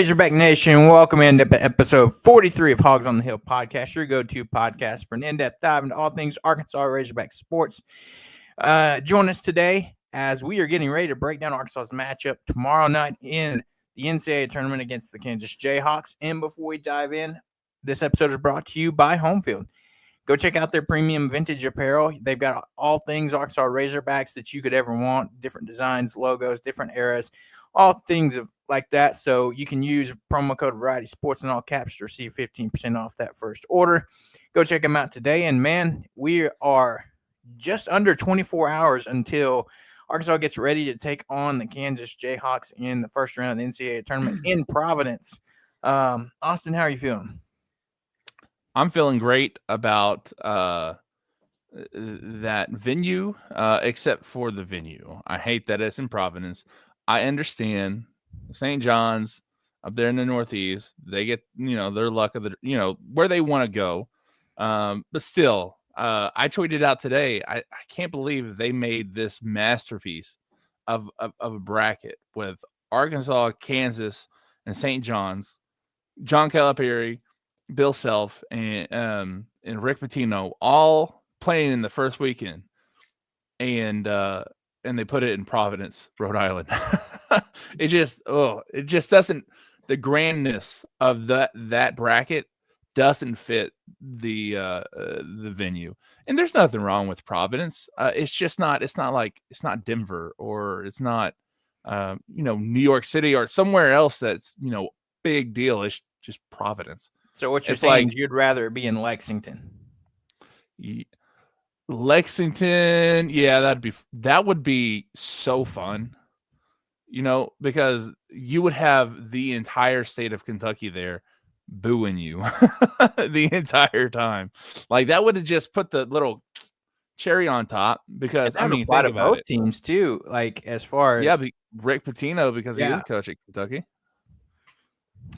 Razorback Nation, welcome into episode 43 of Hogs on the Hill podcast, your go-to podcast for an in-depth dive into all things Arkansas Razorback sports. Join us today as we are getting ready to break down Arkansas's matchup tomorrow night in the NCAA tournament against the Kansas Jayhawks. And before we dive in, this episode is brought to you by Homefield. Go check out their premium vintage apparel. They've got all things Arkansas Razorbacks that you could ever want, different designs, logos, different eras, all things like that. So you can use promo code Variety Sports in all caps to receive 15% off that first order. Go check them out today. And, man, we are just under 24 hours until Arkansas gets ready to take on the Kansas Jayhawks in the first round of the NCAA tournament in Providence. Austin, how are you feeling? I'm feeling great about that venue, except for the venue. I hate that it's in Providence. I understand St. John's up there in the Northeast. They get, their luck of where they want to go. But still, I tweeted out today, I can't believe they made this masterpiece of a bracket with Arkansas, Kansas, and St. John's, John Calipari, Bill Self, and Rick Pitino all playing in the first weekend, and they put it in Providence, Rhode Island. it just doesn't. The grandness of that bracket doesn't fit the venue, and there's nothing wrong with Providence. It's just not. It's not Denver, or it's not New York City or somewhere else that's big deal. It's just Providence. So what you're saying is you'd rather be in Lexington? Lexington, yeah, that would be so fun, because you would have the entire state of Kentucky there booing you the entire time. Like, that would have just put the little cherry on top, because think about both teams too. Like, as far as Rick Pitino, because he is a coach at Kentucky.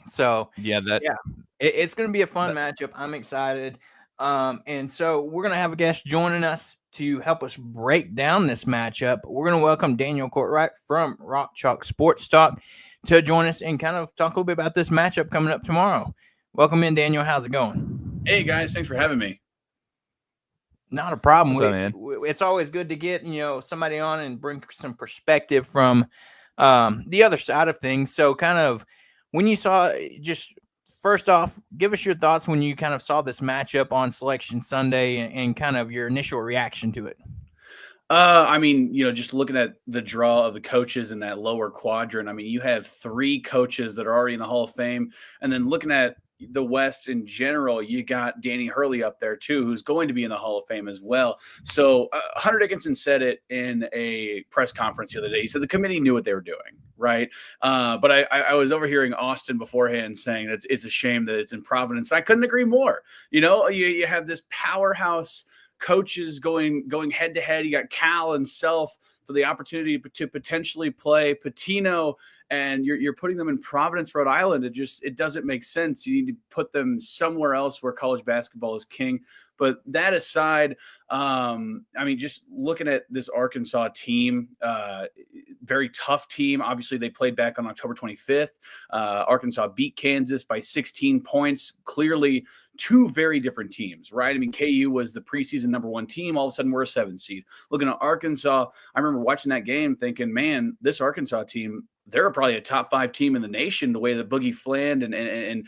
So it's going to be a fun matchup. I'm excited. And so we're going to have a guest joining us to help us break down this matchup. We're going to welcome Daniel Courtwright from Rock Chalk Sports Talk to join us and kind of talk a little bit about this matchup coming up tomorrow. Welcome in, Daniel. How's it going? Hey, guys. Thanks for having me. Not a problem. What's up, man? It's always good to get, somebody on and bring some perspective from the other side of things. So kind of, when you saw, just first off, give us your thoughts when you kind of saw this matchup on Selection Sunday and kind of your initial reaction to it. Just looking at the draw of the coaches in that lower quadrant, you have three coaches that are already in the Hall of Fame. And then looking at the West in general, you got Danny Hurley up there too, who's going to be in the Hall of Fame as well. So Hunter Dickinson said it in a press conference the other day. He said the committee knew what they were doing, right? But I was overhearing Austin beforehand saying that it's a shame that it's in Providence. I couldn't agree more. You have this powerhouse coaches going head to head. You got Cal and Self for the opportunity to potentially play Pitino, and you're putting them in Providence, Rhode Island. It doesn't make sense. You need to put them somewhere else where college basketball is king. But that aside, just looking at this Arkansas team, very tough team. Obviously, they played back on October 25th. Arkansas beat Kansas by 16 points. Clearly, two very different teams, right? KU was the preseason number one team. All of a sudden, we're a 7 seed. Looking at Arkansas, I remember watching that game thinking, man, this Arkansas team, they're probably a top 5 team in the nation, the way that Boogie Fland and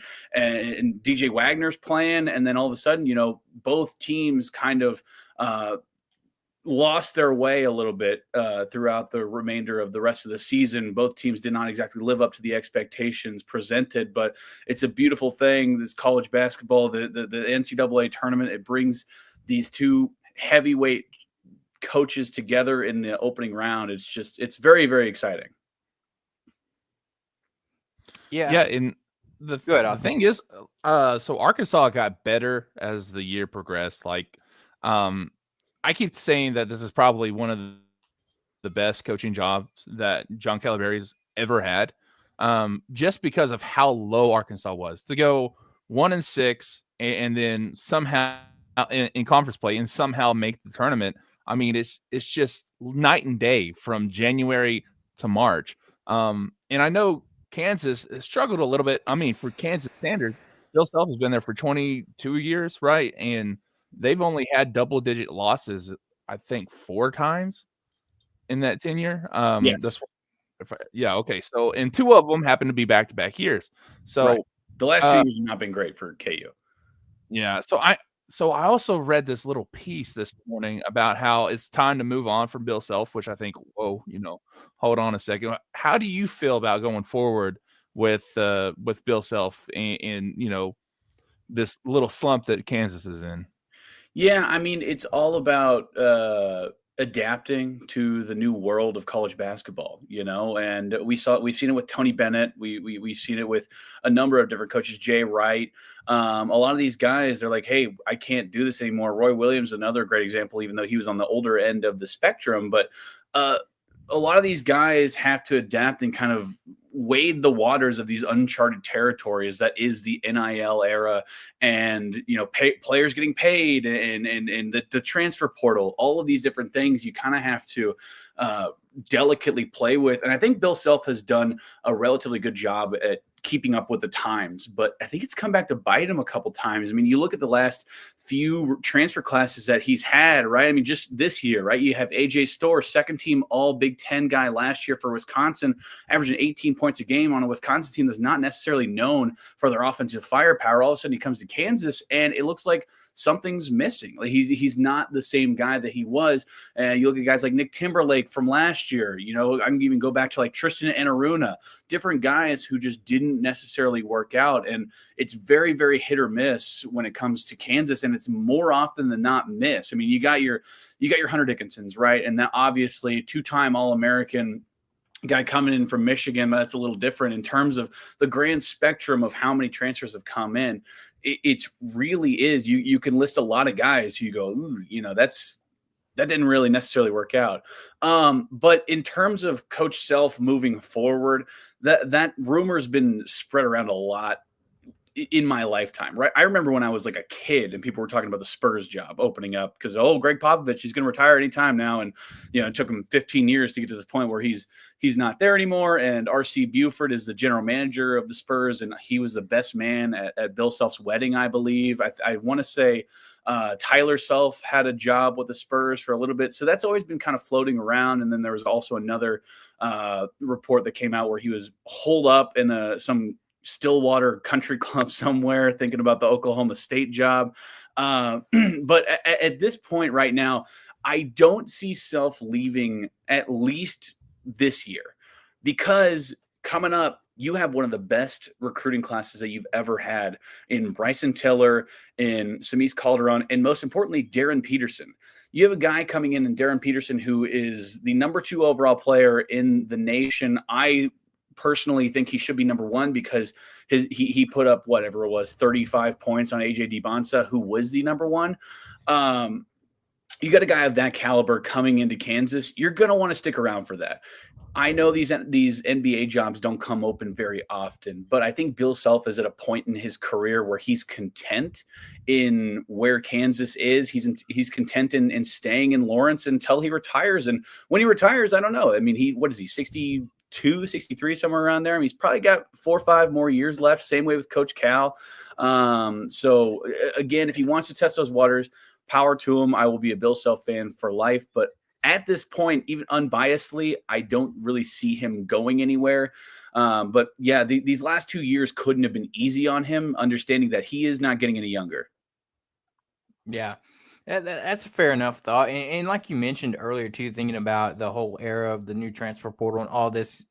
DJ Wagner's playing. And then all of a sudden, both teams kind of lost their way a little bit throughout the remainder of the rest of the season. Both teams did not exactly live up to the expectations presented, but it's a beautiful thing. This college basketball, the NCAA tournament, it brings these two heavyweight coaches together in the opening round. It's very, very exciting. Yeah. And the thing is, so Arkansas got better as the year progressed. I keep saying that this is probably one of the best coaching jobs that John Calipari's ever had, just because of how low Arkansas was. To go 1-6 and then somehow in conference play and somehow make the tournament. It's just night and day from January to March. And I know Kansas has struggled a little bit. I mean, for Kansas standards, Bill Self has been there for 22 years, right? And they've only had double-digit losses, I think, 4 times in that tenure. Yes. Yeah, okay. So, and 2 of them happen to be back-to-back years. So, Right. The last 2 years have not been great for KU. yeah. So I also read this little piece this morning about how it's time to move on from Bill Self, which I think, whoa, hold on a second. How do you feel about going forward with Bill Self and this little slump that Kansas is in? Yeah, I mean, it's all about adapting to the new world of college basketball, and we've seen it with Tony Bennett. We've seen it with a number of different coaches, Jay Wright. A lot of these guys, they're like, hey, I can't do this anymore. Roy Williams, another great example, even though he was on the older end of the spectrum. But a lot of these guys have to adapt and kind of wade the waters of these uncharted territories that is the NIL era, and players getting paid, and the transfer portal, all of these different things you kind of have to delicately play with. And I think Bill Self has done a relatively good job at keeping up with the times, but I think it's come back to bite him a couple times. I mean, you look at the last few transfer classes that he's had, right? I mean, just this year, right? You have AJ Storr, second team all Big Ten guy last year for Wisconsin, averaging 18 points a game on a Wisconsin team that's not necessarily known for their offensive firepower. All of a sudden he comes to Kansas and it looks like something's missing. Like he's not the same guy that he was. And you look at guys like Nick Timberlake from last year, I can even go back to like Tristan Enaruna, different guys who just didn't necessarily work out. And it's very, very hit or miss when it comes to Kansas. And it's more often than not miss. I mean, you got your Hunter Dickinsons, right? And that obviously 2-time All-American guy coming in from Michigan. That's a little different in terms of the grand spectrum of how many transfers have come in. It really is. You can list a lot of guys who you go, ooh, that didn't really necessarily work out. But in terms of Coach Self moving forward, that rumor's been spread around a lot in my lifetime, right? I remember when I was like a kid and people were talking about the Spurs job opening up because, Greg Popovich, he's going to retire anytime now. And, it took him 15 years to get to this point where he's not there anymore. And R.C. Buford is the general manager of the Spurs, and he was the best man at Bill Self's wedding, I believe. I want to say Tyler Self had a job with the Spurs for a little bit. So that's always been kind of floating around. And then there was also another report that came out where he was holed up in some Stillwater country club somewhere thinking about the Oklahoma State job. But at this point right now, I don't see Self leaving at least this year, because coming up, you have one of the best recruiting classes that you've ever had in Bryson Tiller, in Samis Calderon, and most importantly, Darren Peterson. You have a guy coming in Darren Peterson, who is the number 2 overall player in the nation. I personally think he should be number 1 because he put up whatever it was, 35 points on AJ DiBonsa, who was the number 1. You got a guy of that caliber coming into Kansas. You're going to want to stick around for that. I know these NBA jobs don't come open very often, but I think Bill Self is at a point in his career where he's content in where Kansas is. He's content in staying in Lawrence until he retires. And when he retires, I don't know. I mean, what is he, 62, 63, somewhere around there? I mean, he's probably got 4 or 5 more years left. Same way with Coach Cal. So again, if he wants to test those waters, power to him. I will be a Bill Self fan for life. But at this point, even unbiasedly, I don't really see him going anywhere. But yeah, these last 2 years couldn't have been easy on him, understanding that he is not getting any younger. Yeah, that's a fair enough thought. And like you mentioned earlier too, thinking about the whole era of the new transfer portal and all these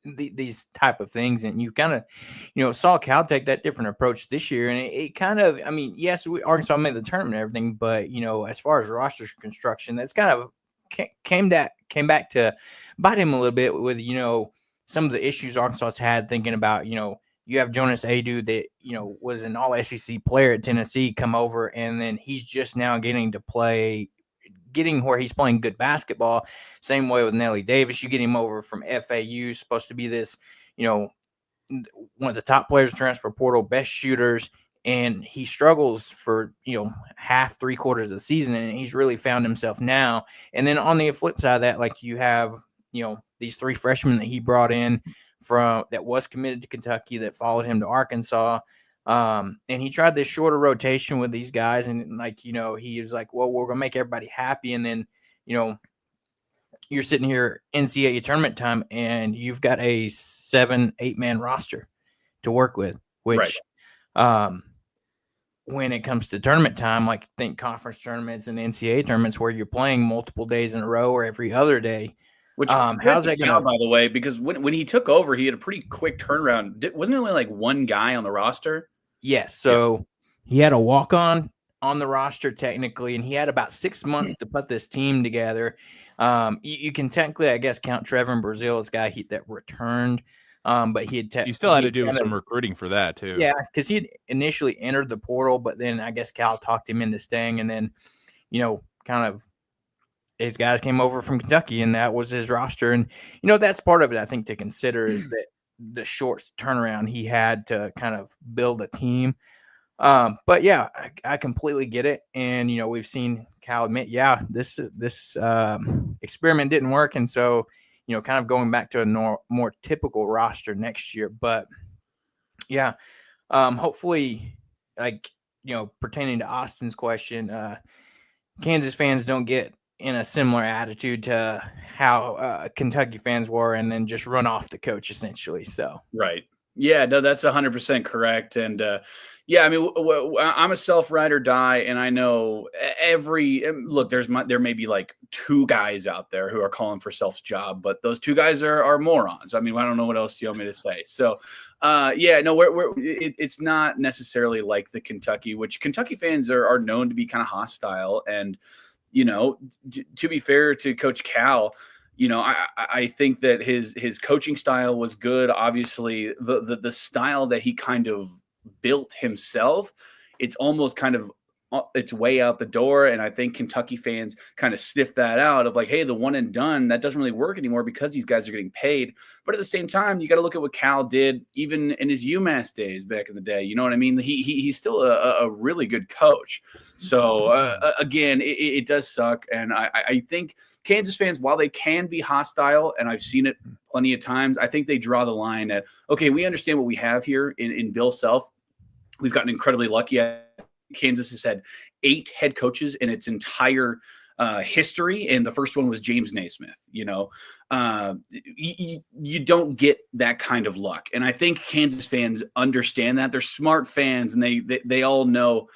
type of things, and you kind of, saw Cal take that different approach this year, and it kind of, I mean, yes, Arkansas made the tournament and everything, but as far as roster construction, that's kind of came back to bite him a little bit with some of the issues Arkansas's had, thinking about you have Jonas Adu that, was an all-SEC player at Tennessee come over, and then he's just now getting where he's playing good basketball. Same way with Nelly Davis. You get him over from FAU, supposed to be this, one of the top players in transfer portal, best shooters, and he struggles for, half, 3/4 of the season, and he's really found himself now. And then on the flip side of that, like you have, these 3 freshmen that he brought in, that was committed to Kentucky that followed him to Arkansas. And he tried this shorter rotation with these guys. And he was like, well, we're going to make everybody happy. And then, you're sitting here NCAA tournament time and you've got a 7-8 man roster to work with, which, when it comes to tournament time, like think conference tournaments and NCAA tournaments where you're playing multiple days in a row or every other day. Which how's that going to, by the way, because when he took over, he had a pretty quick turnaround. Wasn't there only like one guy on the roster? Yes. So he had a walk-on the roster technically, and he had about 6 months to put this team together. You can technically, I guess, count Trevor in Brazil as a guy that returned. But he still had to do some recruiting for that too. Yeah, because he had initially entered the portal, but then I guess Cal talked him into staying, and then, kind of his guys came over from Kentucky, and that was his roster. And, that's part of it, I think, to consider is that the short turnaround he had to kind of build a team. But yeah, I completely get it. And, we've seen Cal admit, this experiment didn't work. And so, kind of going back to a more typical roster next year. But yeah, hopefully, pertaining to Austin's question, Kansas fans don't get in a similar attitude to how Kentucky fans were and then just run off the coach essentially. So, right. Yeah, no, that's 100% correct. And I mean, I'm a self-ride or die, and I know there may be like 2 guys out there who are calling for Self's job, but those 2 guys are morons. I mean, I don't know what else you want me to say. So, it's not necessarily like the Kentucky, which Kentucky fans are known to be kind of hostile. And, to be fair to Coach Cal, I think that his coaching style was good. Obviously, the style that he kind of built himself, it's almost kind of it's way out the door. And I think Kentucky fans kind of sniff that out of like, hey, the one and done, that doesn't really work anymore because these guys are getting paid. But at the same time, you got to look at what Cal did even in his UMass days back in the day. You know what I mean? He's still a really good coach. So again, it does suck. And I think Kansas fans, while they can be hostile, and I've seen it plenty of times, I think they draw the line at, okay, we understand what we have here in Bill Self. We've gotten incredibly lucky. Kansas has had 8 head coaches in its entire history, and the first one was James Naismith. You don't get that kind of luck, and I think Kansas fans understand that. They're smart fans, and they all know.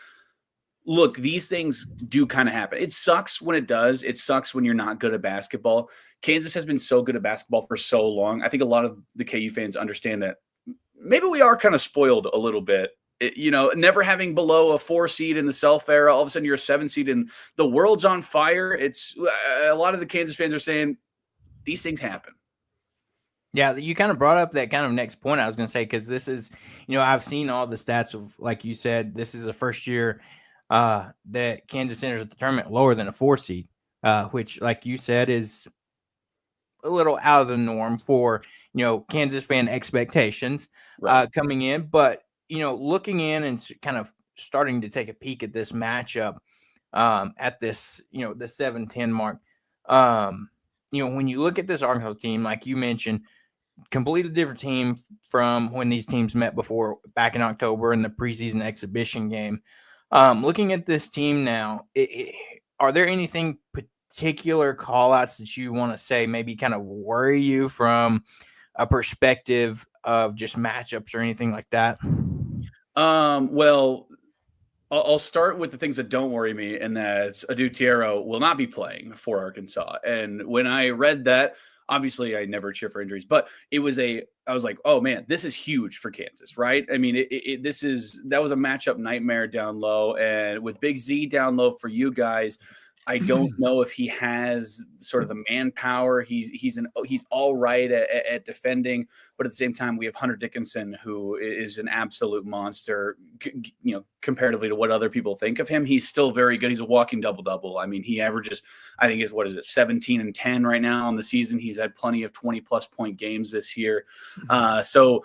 Look, these things do kind of happen. It sucks when it does. It sucks when you're not good at basketball. Kansas has been so good at basketball for so long. I think a lot of the KU fans understand that maybe we are kind of spoiled a little bit. Never having below a 4 seed in the Self era, all of a sudden you're a 7 seed and the world's on fire. It's a lot of the Kansas fans are saying these things happen. Yeah, you kind of brought up that kind of next point I was going to say, because this is, I've seen all the stats of, like you said, this is the first year that Kansas enters the tournament lower than a 4 seed, which, like you said, is a little out of the norm for, Kansas fan expectations coming in. But, looking in and kind of starting to take a peek at this matchup at this, the 7-10 mark, when you look at this Arkansas team, like you mentioned, completely different team from when these teams met before back in October in the preseason exhibition game. Looking at this team now, are there anything particular call-outs that you want to say maybe kind of worry you from a perspective of just matchups or anything like that? Well, I'll start with the things that don't worry me, and that's Adutiero will not be playing for Arkansas. And when I read that, obviously I never cheer for injuries, but I was like, oh man, this is huge for Kansas, right? I mean, that was a matchup nightmare down low, and with Big Z down low for you guys, I don't know if he has sort of the manpower. He's all right at defending, but at the same time, we have Hunter Dickinson, who is an absolute monster. Comparatively to what other people think of him, he's still very good. He's a walking double-double. I mean, he averages, I think, 17 and 10 right now on the season. He's had plenty of 20-plus point games this year. So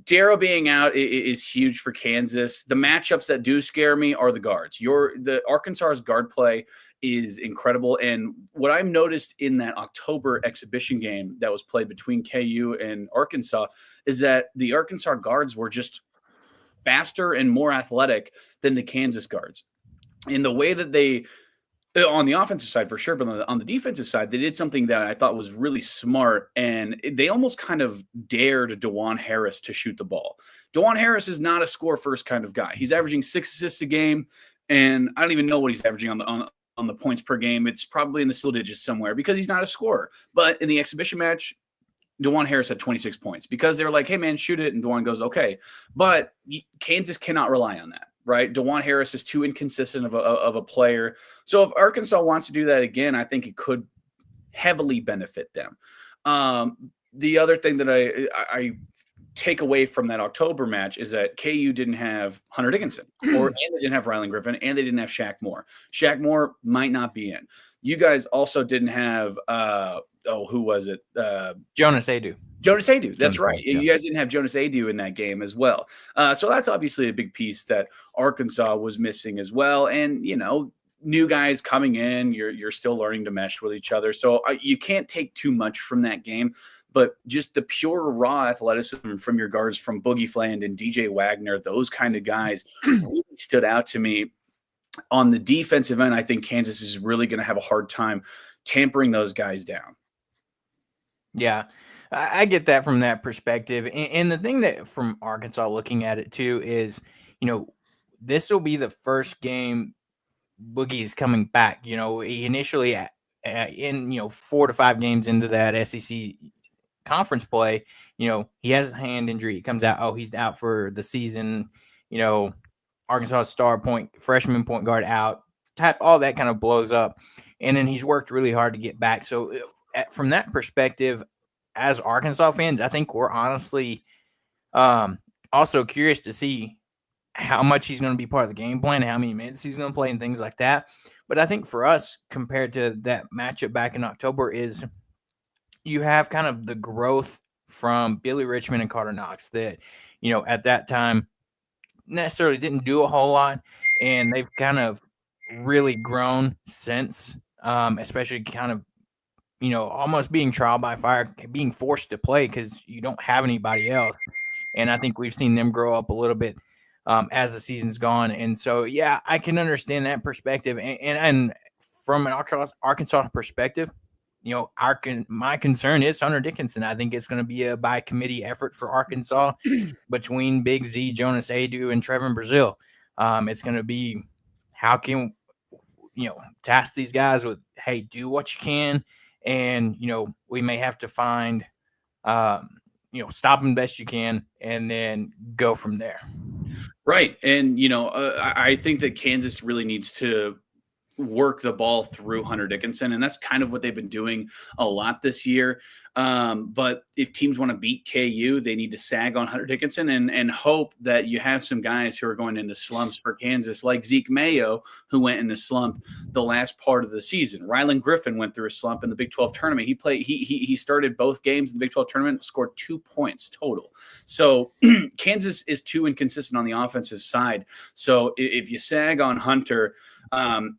Darrow being out is huge for Kansas. The matchups that do scare me are the guards. The Arkansas's guard play is incredible. And what I've noticed in that October exhibition game that was played between KU and Arkansas is that the Arkansas guards were just faster and more athletic than the Kansas guards. In the way that they, on the offensive side for sure, but on the defensive side, they did something that I thought was really smart, and they almost kind of dared DeJuan Harris to shoot the ball. DeJuan Harris is not a score first kind of guy. He's averaging 6 assists a game, and I don't even know what he's averaging on the points per game. It's probably in the single digits somewhere because he's not a scorer. But in the exhibition match, DeJuan Harris had 26 points because they were like, hey, man, shoot it. And DeJuan goes, okay. But Kansas cannot rely on that, right? DeJuan Harris is too inconsistent of a player. So if Arkansas wants to do that again, I think it could heavily benefit them. The other thing that I take away from that October match is that KU didn't have Hunter Dickinson, and they didn't have Rylan Griffin, and they didn't have Shaq Moore. Shaq Moore might not be in. You guys also didn't have who was it? Jonas Adu. Jonas Adu. That's right. Yeah. You guys didn't have Jonas Adu in that game as well. So that's obviously a big piece that Arkansas was missing as well. And, new guys coming in, you're still learning to mesh with each other. So you can't take too much from that game. But just the pure raw athleticism from your guards, from Boogie Fland and DJ Wagner, those kind of guys really stood out to me. On the defensive end, I think Kansas is really going to have a hard time tampering those guys down. Yeah, I get that from that perspective. And the thing that from Arkansas looking at it too is, this will be the first game Boogie's coming back. He initially in 4 to 5 games into that SEC conference play, he has a hand injury. It comes out, he's out for the season. Arkansas star freshman point guard out. All that kind of blows up, and then he's worked really hard to get back. So from that perspective, as Arkansas fans, I think we're honestly also curious to see how much he's going to be part of the game plan, how many minutes he's going to play, and things like that. But I think for us, compared to that matchup back in October, is you have kind of the growth from Billy Richmond and Carter Knox that, at that time necessarily didn't do a whole lot, and they've kind of really grown since, especially kind of, almost being trial by fire, being forced to play because you don't have anybody else. And I think we've seen them grow up a little bit as the season's gone. And so, yeah, I can understand that perspective. And from an Arkansas perspective, my concern is Hunter Dickinson. I think it's going to be a by committee effort for Arkansas between Big Z, Jonas Adu, and Trevin Brazile. It's going to be how can task these guys with, hey, do what you can, and we may have to find stop them best you can, and then go from there. Right, and I think that Kansas really needs to work the ball through Hunter Dickinson, and that's kind of what they've been doing a lot this year. But if teams want to beat KU, they need to sag on Hunter Dickinson and hope that you have some guys who are going into slumps for Kansas, like Zeke Mayo, who went into slump the last part of the season. Rylan Griffin went through a slump in the Big 12 tournament. He started both games in the Big 12 tournament, scored 2 points total. So Kansas is too inconsistent on the offensive side. So if you sag on Hunter,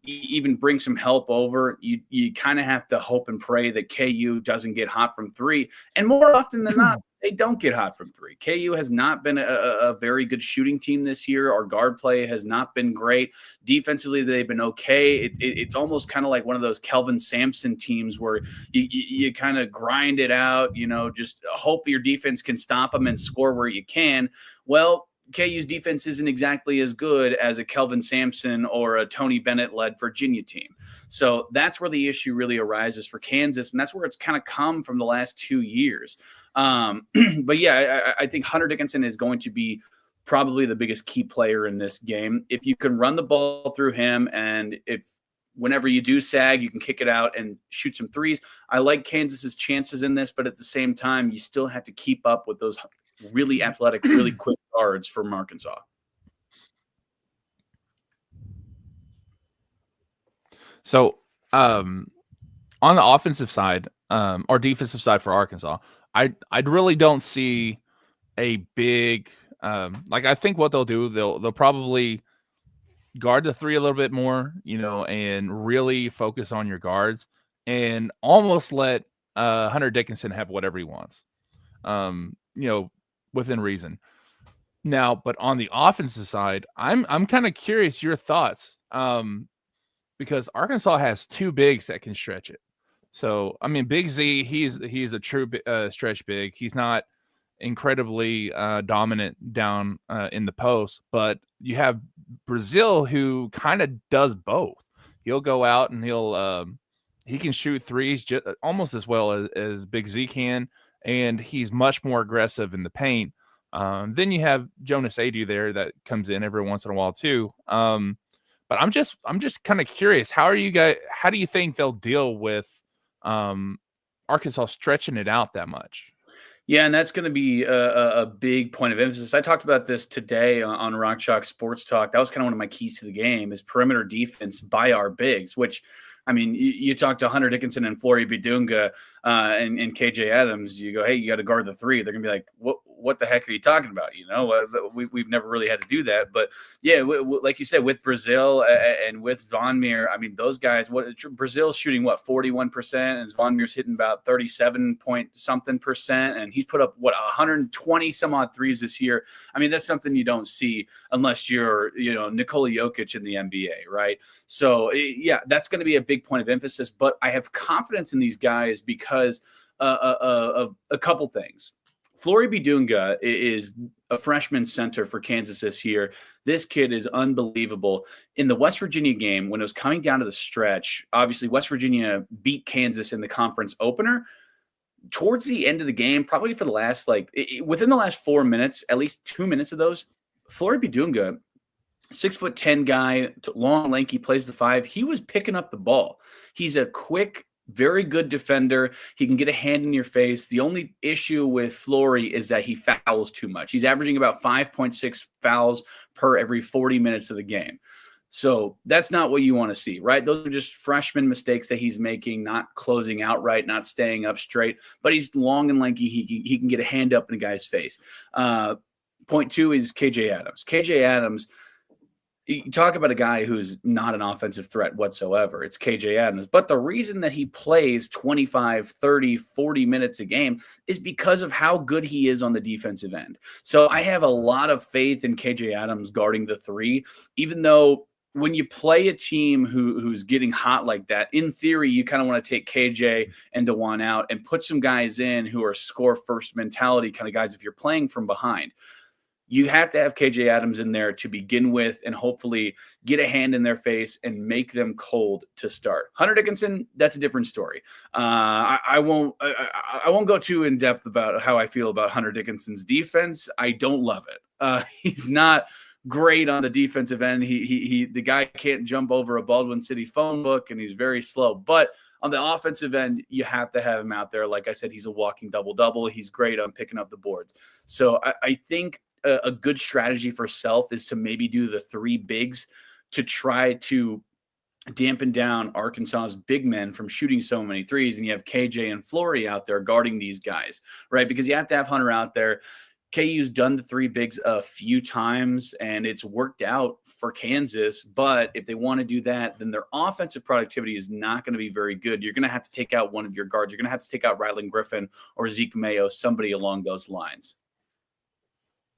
even bring some help over, you kind of have to hope and pray that KU doesn't get hot from three. And more often than not, they don't get hot from three. KU has not been a very good shooting team this year. Our guard play has not been great. Defensively, they've been okay. It's almost kind of like one of those Kelvin Sampson teams where you kind of grind it out, just hope your defense can stop them and score where you can. Well, KU's defense isn't exactly as good as a Kelvin Sampson or a Tony Bennett-led Virginia team. So that's where the issue really arises for Kansas, and that's where it's kind of come from the last 2 years. But yeah, I think Hunter Dickinson is going to be probably the biggest key player in this game. If you can run the ball through him, and if whenever you do sag, you can kick it out and shoot some threes. I like Kansas's chances in this, but at the same time, you still have to keep up with those really athletic, really quick guards from Arkansas. So on the offensive side or defensive side for Arkansas, I really don't see a big like I think what they'll do, they'll probably guard the three a little bit more, and really focus on your guards and almost let Hunter Dickinson have whatever he wants. Within reason. Now, but on the offensive side, I'm kind of curious your thoughts. Because Arkansas has two bigs that can stretch it. So, I mean, Big Z, he's a true stretch big. He's not incredibly dominant down in the post, but you have Brazil who kind of does both. He'll go out and he can shoot threes almost as well as Big Z can, and he's much more aggressive in the paint. Then you have Jonas Adu there that comes in every once in a while too. But I'm just kind of curious. How do you think they'll deal with Arkansas stretching it out that much? Yeah, and that's going to be a big point of emphasis. I talked about this today on Rock Chalk Sports Talk. That was kind of one of my keys to the game is perimeter defense by our bigs, which, I mean, you talk to Hunter Dickinson and Flory Bidunga and KJ Adams, you go, hey, you got to guard the three. They're going to be like, what the heck are you talking about? We've never really had to do that. But, yeah, like you said, with Brazil and with Zvonimir, I mean, those guys, Brazil's shooting, 41%, and Zvonimir's hitting about 37-point-something%, and he's put up, 120-some-odd threes this year. I mean, that's something you don't see unless you're, Nikola Jokic in the NBA, right? So, yeah, that's going to be a big point of emphasis. But I have confidence in these guys because of a couple things. Flory Bidunga is a freshman center for Kansas this year. This kid is unbelievable. In the West Virginia game, when it was coming down to the stretch, obviously West Virginia beat Kansas in the conference opener. Towards the end of the game, probably for the last, within the last 4 minutes, at least 2 minutes of those, Flory Bidunga, 6'10" guy, long, lanky, plays the five. He was picking up the ball. He's a quick, very good defender. He can get a hand in your face. The only issue with Flory is that he fouls too much. He's averaging about 5.6 fouls per every 40 minutes of the game. So that's not what you want to see, right? Those are just freshman mistakes that he's making, not closing out right, not staying up straight. But he's long and lanky. He can get a hand up in a guy's face. Point two is KJ Adams. KJ Adams, you talk about a guy who's not an offensive threat whatsoever. It's KJ Adams. But the reason that he plays 25, 30, 40 minutes a game is because of how good he is on the defensive end. So I have a lot of faith in KJ Adams guarding the three, even though when you play a team who's getting hot like that, in theory, you kind of want to take KJ and DeJuan out and put some guys in who are score first mentality kind of guys if you're playing from behind. You have to have KJ Adams in there to begin with and hopefully get a hand in their face and make them cold to start. Hunter Dickinson, that's a different story. I won't go too in depth about how I feel about Hunter Dickinson's defense. I don't love it. He's not great on the defensive end. The guy can't jump over a Baldwin City phone book, and he's very slow. But on the offensive end, you have to have him out there. Like I said, he's a walking double-double. He's great on picking up the boards. So I think a good strategy for Self is to maybe do the three bigs to try to dampen down Arkansas's big men from shooting so many threes. And you have KJ and Flory out there guarding these guys, right? Because you have to have Hunter out there. KU's done the three bigs a few times, and it's worked out for Kansas. But if they want to do that, then their offensive productivity is not going to be very good. You're going to have to take out one of your guards. You're going to have to take out Rylan Griffin or Zeke Mayo, somebody along those lines.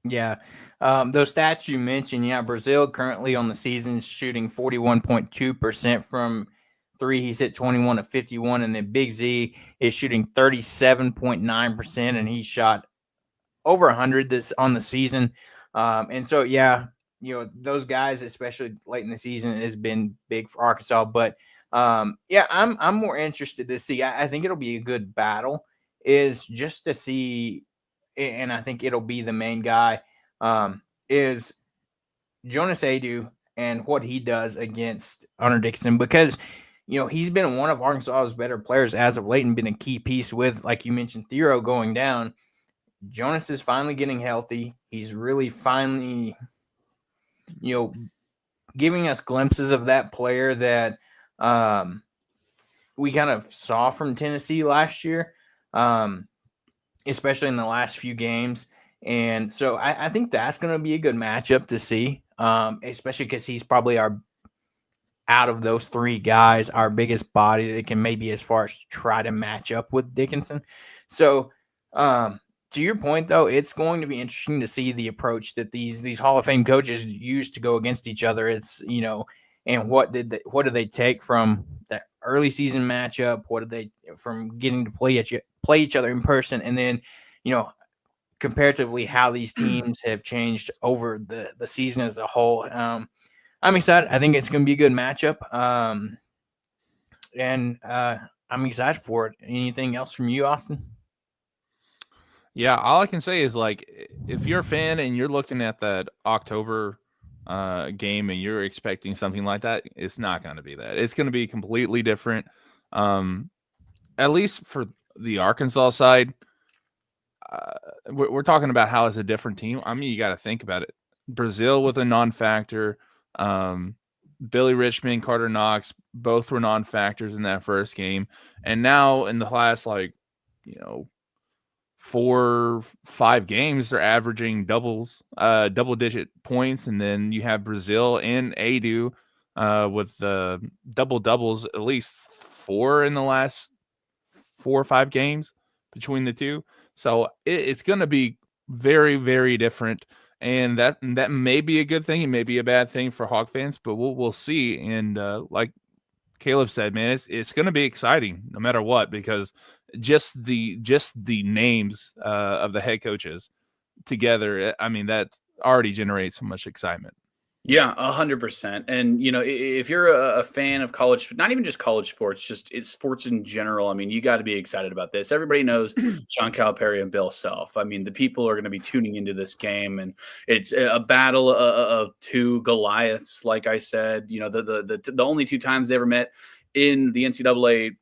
Yeah. Those stats you mentioned, Brazil currently on the season is shooting 41.2% from three. He's hit 21 of 51, and then Big Z is shooting 37.9%, and he shot over 100 this on the season. And so, those guys, especially late in the season, has been big for Arkansas. But I'm more interested to see. I think it'll be a good battle, is just to see. And I think it'll be the main guy, is Jonas Adu and what he does against Hunter Dickinson, because, he's been one of Arkansas's better players as of late and been a key piece with, like you mentioned, Thero going down. Jonas is finally getting healthy. He's really finally, giving us glimpses of that player that we kind of saw from Tennessee last year. Especially in the last few games. And so I think that's going to be a good matchup to see, especially because he's probably out of those three guys, our biggest body that can maybe as far as try to match up with Dickinson. So to your point, though, it's going to be interesting to see the approach that these Hall of Fame coaches use to go against each other. It's, and what do they take from that early season matchup? What did they from getting to play each other in person, and then, comparatively how these teams have changed over the season as a whole. I'm excited. I think it's going to be a good matchup. And I'm excited for it. Anything else from you, Austin? Yeah, all I can say is, like, if you're a fan and you're looking at that October game and you're expecting something like that, it's not going to be that. It's going to be completely different. At least for the Arkansas side, we're talking about how it's a different team. I mean, you got to think about it. Brazil with a non-factor, Billy Richmond, Carter Knox, both were non-factors in that first game. And now in the last, 4-5 games, they're averaging double-digit points. And then you have Brazil and Adu with double-doubles, at least 4 in the last 4 or 5 games between the two. So it's going to be very, very different. And that may be a good thing. It may be a bad thing for Hawk fans, but we'll see. And like Caleb said, man, it's going to be exciting no matter what, because just the names of the head coaches together, I mean, that already generates so much excitement. Yeah, 100%. And, if you're a fan of college, not even just college sports, it's sports in general, I mean, you got to be excited about this. Everybody knows John Calipari and Bill Self. I mean, the people are going to be tuning into this game, and it's a battle of two Goliaths. Like I said, the only 2 times they ever met in the NCAA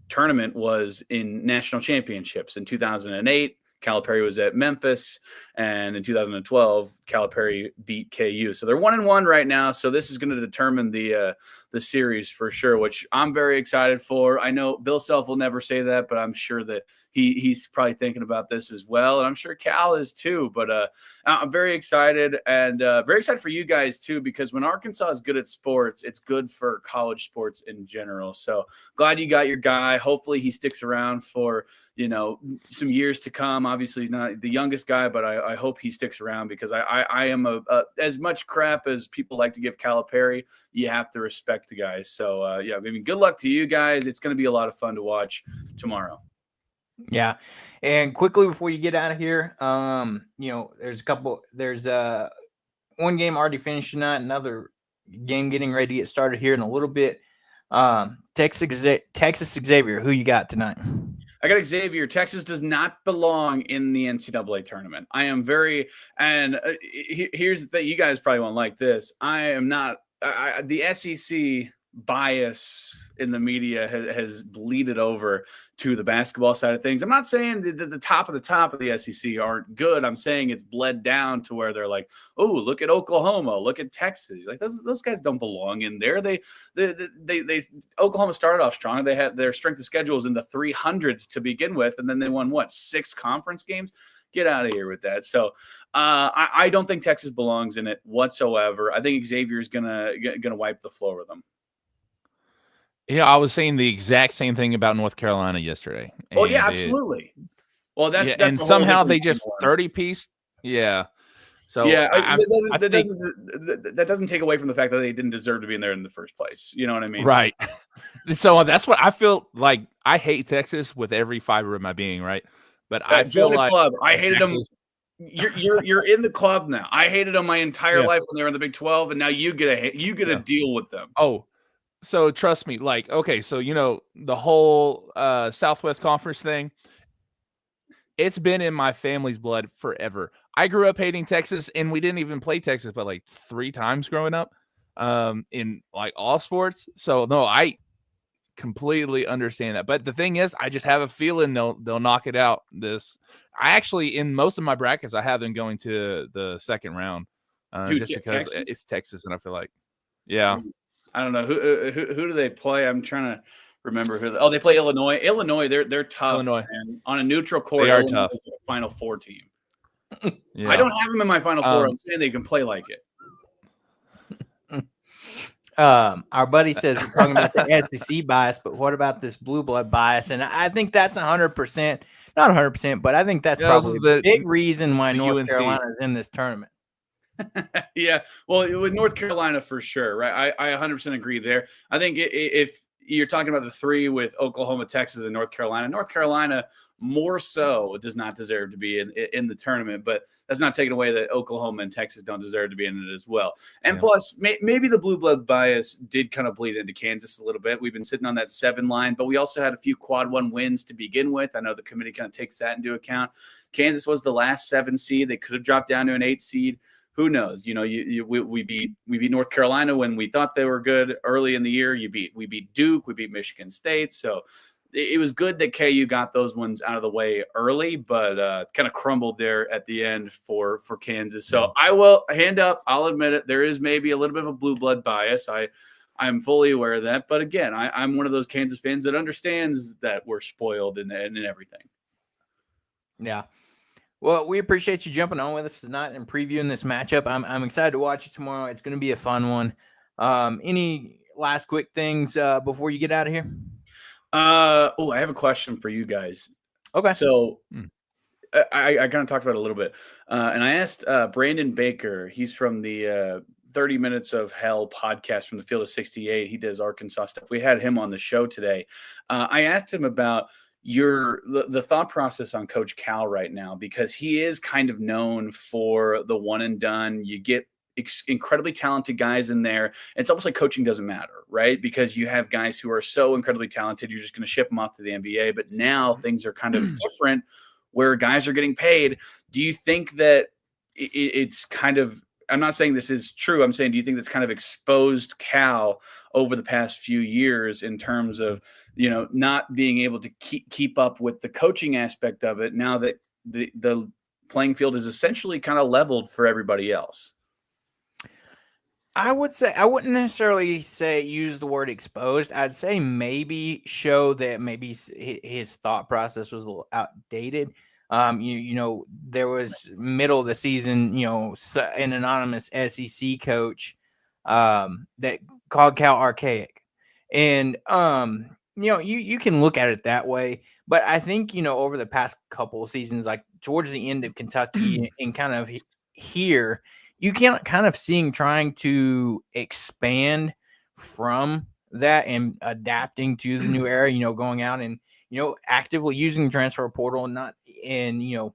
tournament was in national championships in 2008. Calipari was at Memphis, and in 2012, Calipari beat KU. So they're 1-1 right now. So this is going to determine the series for sure, which I'm very excited for. I know Bill Self will never say that, but I'm sure that he's probably thinking about this as well, and I'm sure Cal is too. But I'm very excited, and very excited for you guys too, because when Arkansas is good at sports, it's good for college sports in general. So glad you got your guy. Hopefully he sticks around for some years to come. Obviously he's not the youngest guy, but I hope he sticks around, because I am as much crap as people like to give Calipari, you have to respect the guys. So yeah, I mean, good luck to you guys. It's going to be a lot of fun to watch tomorrow. Yeah. And quickly before you get out of here, there's one game already finished tonight, another game getting ready to get started here in a little bit. Texas Xavier, who you got tonight? I got Xavier. Texas does not belong in the NCAA tournament. I am very, and here's the thing, you guys probably won't like this. I am not, the SEC bias in the media has bleeded over to the basketball side of things. I'm not saying that the top of the SEC aren't good. I'm saying it's bled down to where they're like, oh, look at Oklahoma, look at Texas. Like those guys don't belong in there. They Oklahoma started off strong. They had their strength of schedules in the 300s to begin with, and then they won 6 conference games. Get out of here with that. So I don't think Texas belongs in it whatsoever. I think Xavier is gonna wipe the floor with them. Yeah, I was saying the exact same thing about North Carolina yesterday. Oh yeah, absolutely. Well, that's and somehow they just 30-piece. Yeah. So yeah, that doesn't take away from the fact that they didn't deserve to be in there in the first place. You know what I mean? Right. So that's what I feel like. I hate Texas with every fiber of my being. Right. But I feel like club. I hated them. You're in the club now. I hated them my entire life when they were in the Big 12, and now you get to deal with them. Oh. So trust me, like, okay, so the whole Southwest Conference thing, it's been in my family's blood forever. I grew up hating Texas, and we didn't even play Texas but like 3 times growing up in like all sports. So no, I completely understand that. But the thing is, I just have a feeling they'll knock it out. I actually, in most of my brackets, I have them going to the second round, just because Texas? It's Texas, and I feel like, yeah. I don't know who do they play. I'm trying to remember who. They play Illinois. Illinois, they're tough. Illinois, and on a neutral court, they are Illinois tough. Is a Final Four team. Yeah. I don't have them in my Final Four. I'm saying they can play like it. Our buddy says we're talking about the SEC bias, but what about this blue blood bias? And I think that's 100%, not 100%, but I think that's probably the big reason why North Carolina is in this tournament. Yeah, well, with North Carolina for sure, right? I 100% agree there. I think if you're talking about the three with Oklahoma, Texas, and North Carolina more so does not deserve to be in the tournament, but that's not taking away that Oklahoma and Texas don't deserve to be in it as well. And plus, maybe the blue blood bias did kind of bleed into Kansas a little bit. We've been sitting on that 7 line, but we also had a few quad 1 wins to begin with. I know the committee kind of takes that into account. Kansas was the last 7 seed. They could have dropped down to an 8 seed. Who knows? You know, we beat North Carolina when we thought they were good early in the year. We beat Duke, we beat Michigan State. So it was good that KU got those ones out of the way early, but kind of crumbled there at the end for Kansas. So I will hand up. I'll admit it. There is maybe a little bit of a blue blood bias. I'm fully aware of that. But again, I'm one of those Kansas fans that understands that we're spoiled and everything. Yeah. Well, we appreciate you jumping on with us tonight and previewing this matchup. I'm excited to watch it tomorrow. It's going to be a fun one. Any last quick things before you get out of here? I have a question for you guys. Okay. So I kind of talked about it a little bit. And I asked Brandon Baker, he's from the 30 Minutes of Hell podcast from the Field of 68. He does Arkansas stuff. We had him on the show today. I asked him about the thought process on Coach Cal right now, because he is kind of known for the one and done. You get incredibly talented guys in there. It's almost like coaching doesn't matter, right? Because you have guys who are so incredibly talented, you're just going to ship them off to the NBA. But now things are kind of different where guys are getting paid. Do you think that it's kind of, I'm not saying this is true. I'm saying, do you think that's kind of exposed Cal over the past few years in terms of, you know, not being able to keep up with the coaching aspect of it now that the playing field is essentially kind of leveled for everybody else? I would say, I wouldn't necessarily say use the word exposed. I'd say maybe show that maybe his thought process was a little outdated. You know, there was middle of the season, you know, an anonymous SEC coach that called Cal archaic. And, you know, you can look at it that way. But I think, you know, over the past couple of seasons, like towards the end of Kentucky and kind of here, you can kind of seeing trying to expand from that and adapting to the new era, you know, going out and, you know, actively using the transfer portal, not in, you know,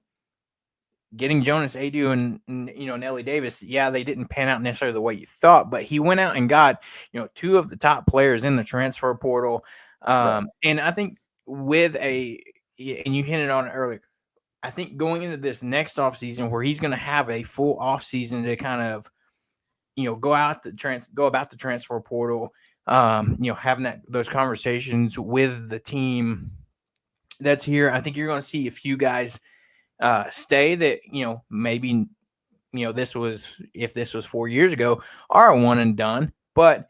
getting Jonas Adu and you know, Nelly Davis. Yeah, they didn't pan out necessarily the way you thought, but he went out and got, you know, 2 of the top players in the transfer portal. And I think and you hinted on it earlier, I think going into this next offseason where he's going to have a full offseason to kind of, you know, go about the transfer portal, you know, having those conversations with the team that's here. I think you're going to see a few guys stay that, you know, maybe, you know, if this was 4 years ago, are a one and done. But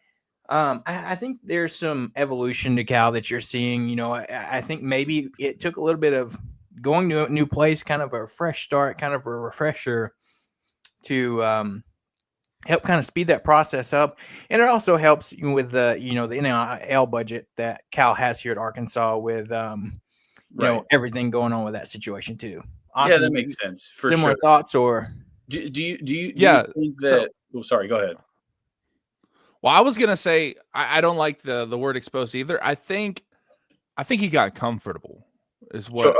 I think there's some evolution to Cal that you're seeing. You know, I think maybe it took a little bit of going to a new place, kind of a fresh start, kind of a refresher to help kind of speed that process up. And it also helps with the, you know, the NIL budget that Cal has here at Arkansas with, you know, everything going on with that situation too. Austin, yeah, that makes sense. For similar thoughts, or do you think that? Sorry, go ahead. Well, I was gonna say I don't like the word exposed either. I think he got comfortable. Is what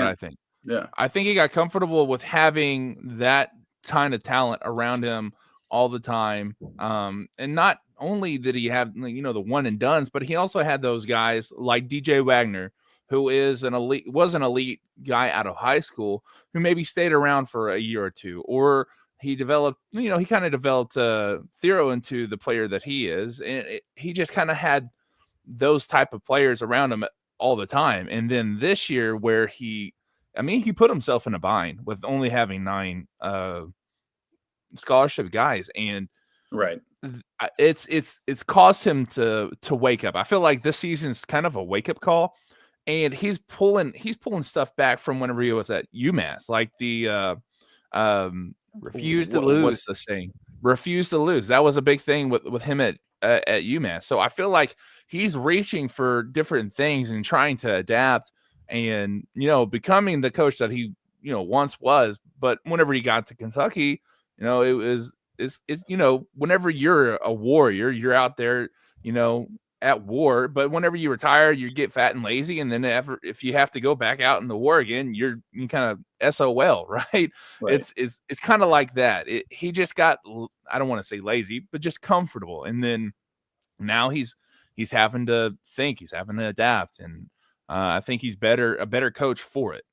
I think. Yeah, I think he got comfortable with having that kind of talent around him all the time. And not only did he have, you know, the one and dones, but he also had those guys like DJ Wagner, who was an elite guy out of high school, who maybe stayed around for a year or two, or he developed, you know, he kind of developed Thero into the player that he is. And he just kind of had those type of players around him all the time. And then this year where he put himself in a bind with only having 9 scholarship guys. And it's caused him to wake up. I feel like this season's kind of a wake up call. And he's pulling stuff back from whenever he was at UMass, like the Refuse to lose. What's the saying? Refuse to lose. That was a big thing with him at UMass. So I feel like he's reaching for different things and trying to adapt and, becoming the coach that he, once was. But whenever he got to Kentucky, it's whenever you're a warrior, you're out there, at war. But whenever you retire, you get fat and lazy. And then if you have to go back out in the war again, you kind of SOL, right? Right. It's kind of like that. He just got, I don't want to say lazy, but just comfortable. And then now he's having to think, he's having to adapt. And I think he's a better coach for it.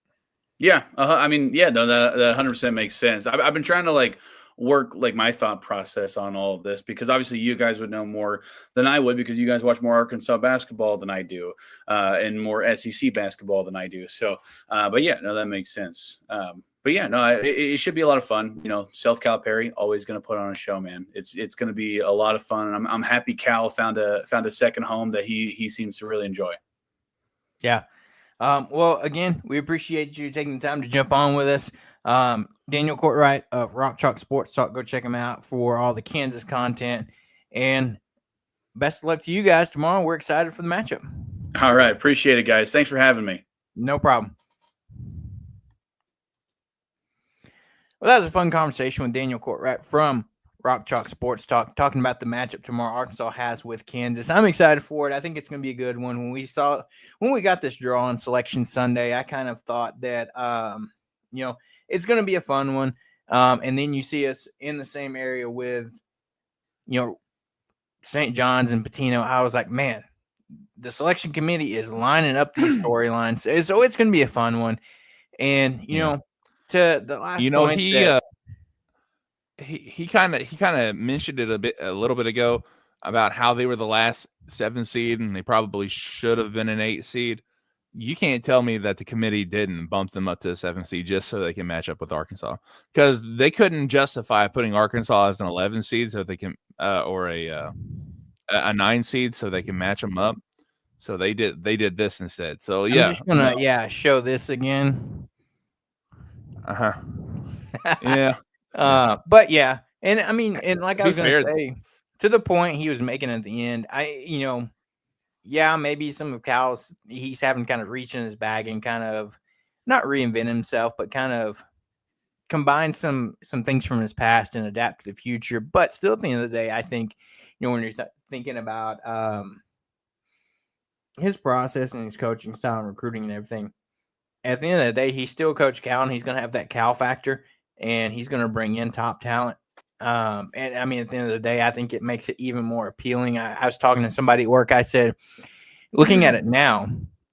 Yeah. I mean, yeah, no, that 100% makes sense. I've been trying to work my thought process on all of this, because obviously you guys would know more than I would, because you guys watch more Arkansas basketball than I do, and more SEC basketball than I do. So, but yeah, no, that makes sense. But yeah, no, it should be a lot of fun. Self Calipari always going to put on a show, man. It's going to be a lot of fun, and I'm happy Cal found a second home that he seems to really enjoy. Yeah. Well, again, we appreciate you taking the time to jump on with us. Daniel Courtwright of Rock Chalk Sports Talk. Go check him out for all the Kansas content. And best of luck to you guys tomorrow. We're excited for the matchup. All right. Appreciate it, guys. Thanks for having me. No problem. Well, that was a fun conversation with Daniel Courtwright from Rock Chalk Sports Talk, talking about the matchup tomorrow Arkansas has with Kansas. I'm excited for it. I think it's going to be a good one. When we got this draw on Selection Sunday, I kind of thought that, it's going to be a fun one. And then you see us in the same area with, St. John's and Patino. I was like, man, the selection committee is lining up these storylines. So it's going to be a fun one. And, to the last point, he kind of mentioned it a little bit ago about how they were the last 7 seed and they probably should have been an 8 seed. You can't tell me that the committee didn't bump them up to the 7 seed just so they can match up with Arkansas, because they couldn't justify putting Arkansas as an 11 seed so they can or a 9 seed so they can match them up. So they did this instead. So yeah, I'm just gonna show this again. Yeah. But yeah, and I mean, and like I was gonna fair, say, to the point he was making at the end, maybe some of Cal's, he's having kind of reach in his bag and kind of not reinvent himself, but kind of combine some things from his past and adapt to the future. But still, at the end of the day, I think, when you're thinking about his process and his coaching style and recruiting and everything, at the end of the day, he's still Coach Cal, and he's going to have that Cal factor, and he's going to bring in top talent. And I mean, at the end of the day, I think it makes it even more appealing. I was talking to somebody at work. I said, looking at it now,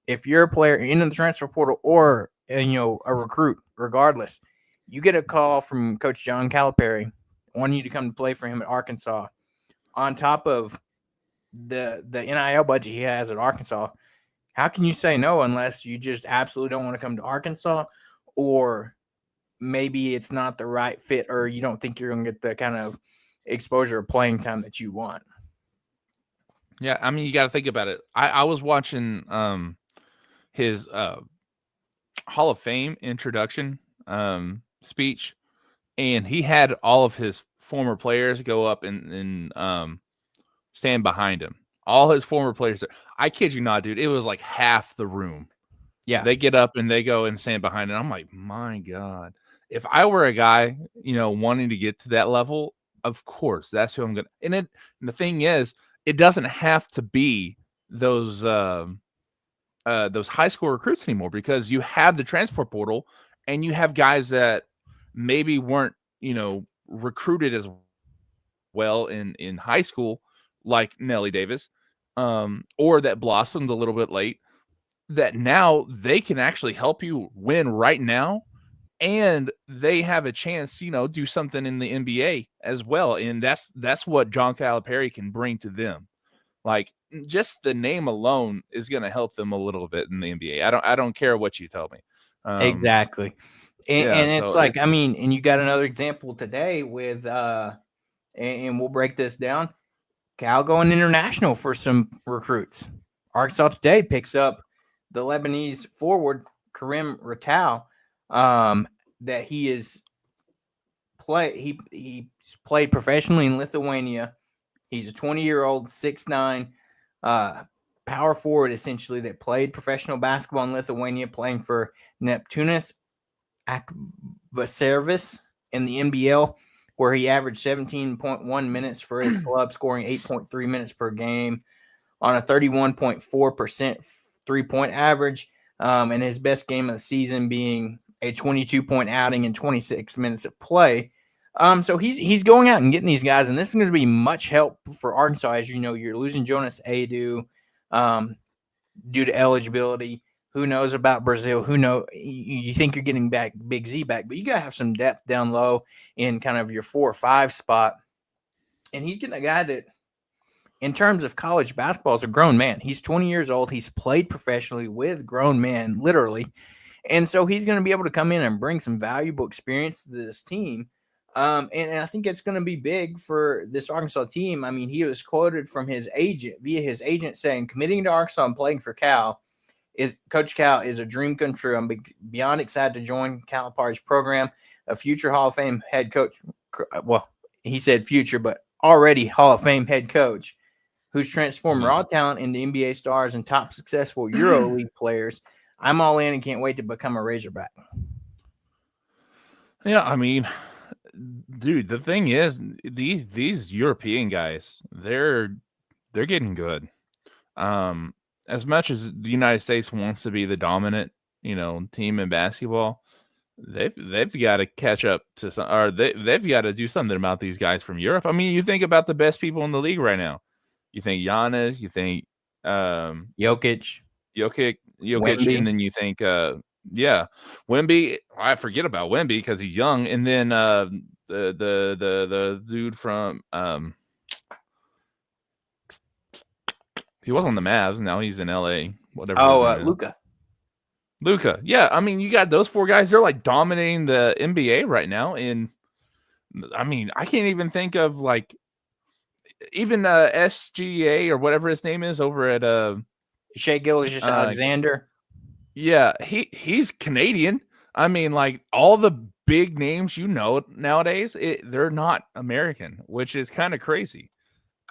if you're a player in the transfer portal or a recruit, regardless, you get a call from Coach John Calipari wanting you to come to play for him at Arkansas, on top of the NIL budget he has at Arkansas. How can you say no unless you just absolutely don't want to come to Arkansas, or maybe it's not the right fit, or you don't think you're going to get the kind of exposure or playing time that you want? Yeah, I mean, you got to think about it. I was watching his Hall of Fame introduction speech, and he had all of his former players go up and stand behind him. All his former players. I kid you not, dude. It was like half the room. Yeah. They get up and they go and stand behind it. I'm like, my God. If I were a guy, wanting to get to that level, of course, that's who I'm going to. And the thing is, it doesn't have to be those high school recruits anymore, because you have the transfer portal and you have guys that maybe weren't, recruited as well in high school, like Nelly Davis, or that blossomed a little bit late, that now they can actually help you win right now. And they have a chance, do something in the NBA as well. And that's what John Calipari can bring to them. Like, just the name alone is going to help them a little bit in the NBA. I don't care what you tell me. Exactly. And it's like, I mean, and you got another example today with, and we'll break this down, Cal going international for some recruits. Arkansas today picks up the Lebanese forward, Karim Ratau, that he is he's played professionally in Lithuania. He's a 20-year-old, 6'9", power forward essentially that played professional basketball in Lithuania, playing for Neptūnas Akvaservis in the NBL, where he averaged 17.1 minutes for his club, scoring 8.3 minutes per game on a 31.4% three-point average, and his best game of the season being a 22-point outing in 26 minutes of play. So he's going out and getting these guys, and this is going to be much help for Arkansas. As you know, you're losing Jonas Adu due to eligibility. Who knows about Brazil? You think you're getting back Big Z back, but you got to have some depth down low in kind of your 4 or 5 spot. And he's getting a guy that, in terms of college basketball, is a grown man. He's 20 years old. He's played professionally with grown men, literally. And so he's going to be able to come in and bring some valuable experience to this team. And I think it's going to be big for this Arkansas team. I mean, he was quoted from his agent, via his agent, saying, "Committing to Arkansas and playing for Cal Coach Cal is a dream come true. I'm beyond excited to join Calipari's program. A future Hall of Fame head coach." Well, he said future, but already Hall of Fame head coach who's transformed raw talent into NBA stars and top successful EuroLeague players. I'm all in and can't wait to become a Razorback. Yeah, I mean, dude, the thing is, these European guys, they're getting good. As much as the United States wants to be the dominant, team in basketball, they've got to catch up to some, or they've got to do something about these guys from Europe. I mean, you think about the best people in the league right now. You think Giannis, you think Jokic, Wemby. And then you think Wemby. I forget about Wemby because he's young, and then the dude from he was on the Mavs. Now he's in LA. Whatever. Luka. Yeah, I mean, you got those 4 guys. They're like dominating the NBA right now. And I mean, I can't even think of even SGA or whatever his name is over at Shea Gilgeous-Alexander. Yeah, he's Canadian. I mean, like all the big names nowadays, they're not American, which is kind of crazy.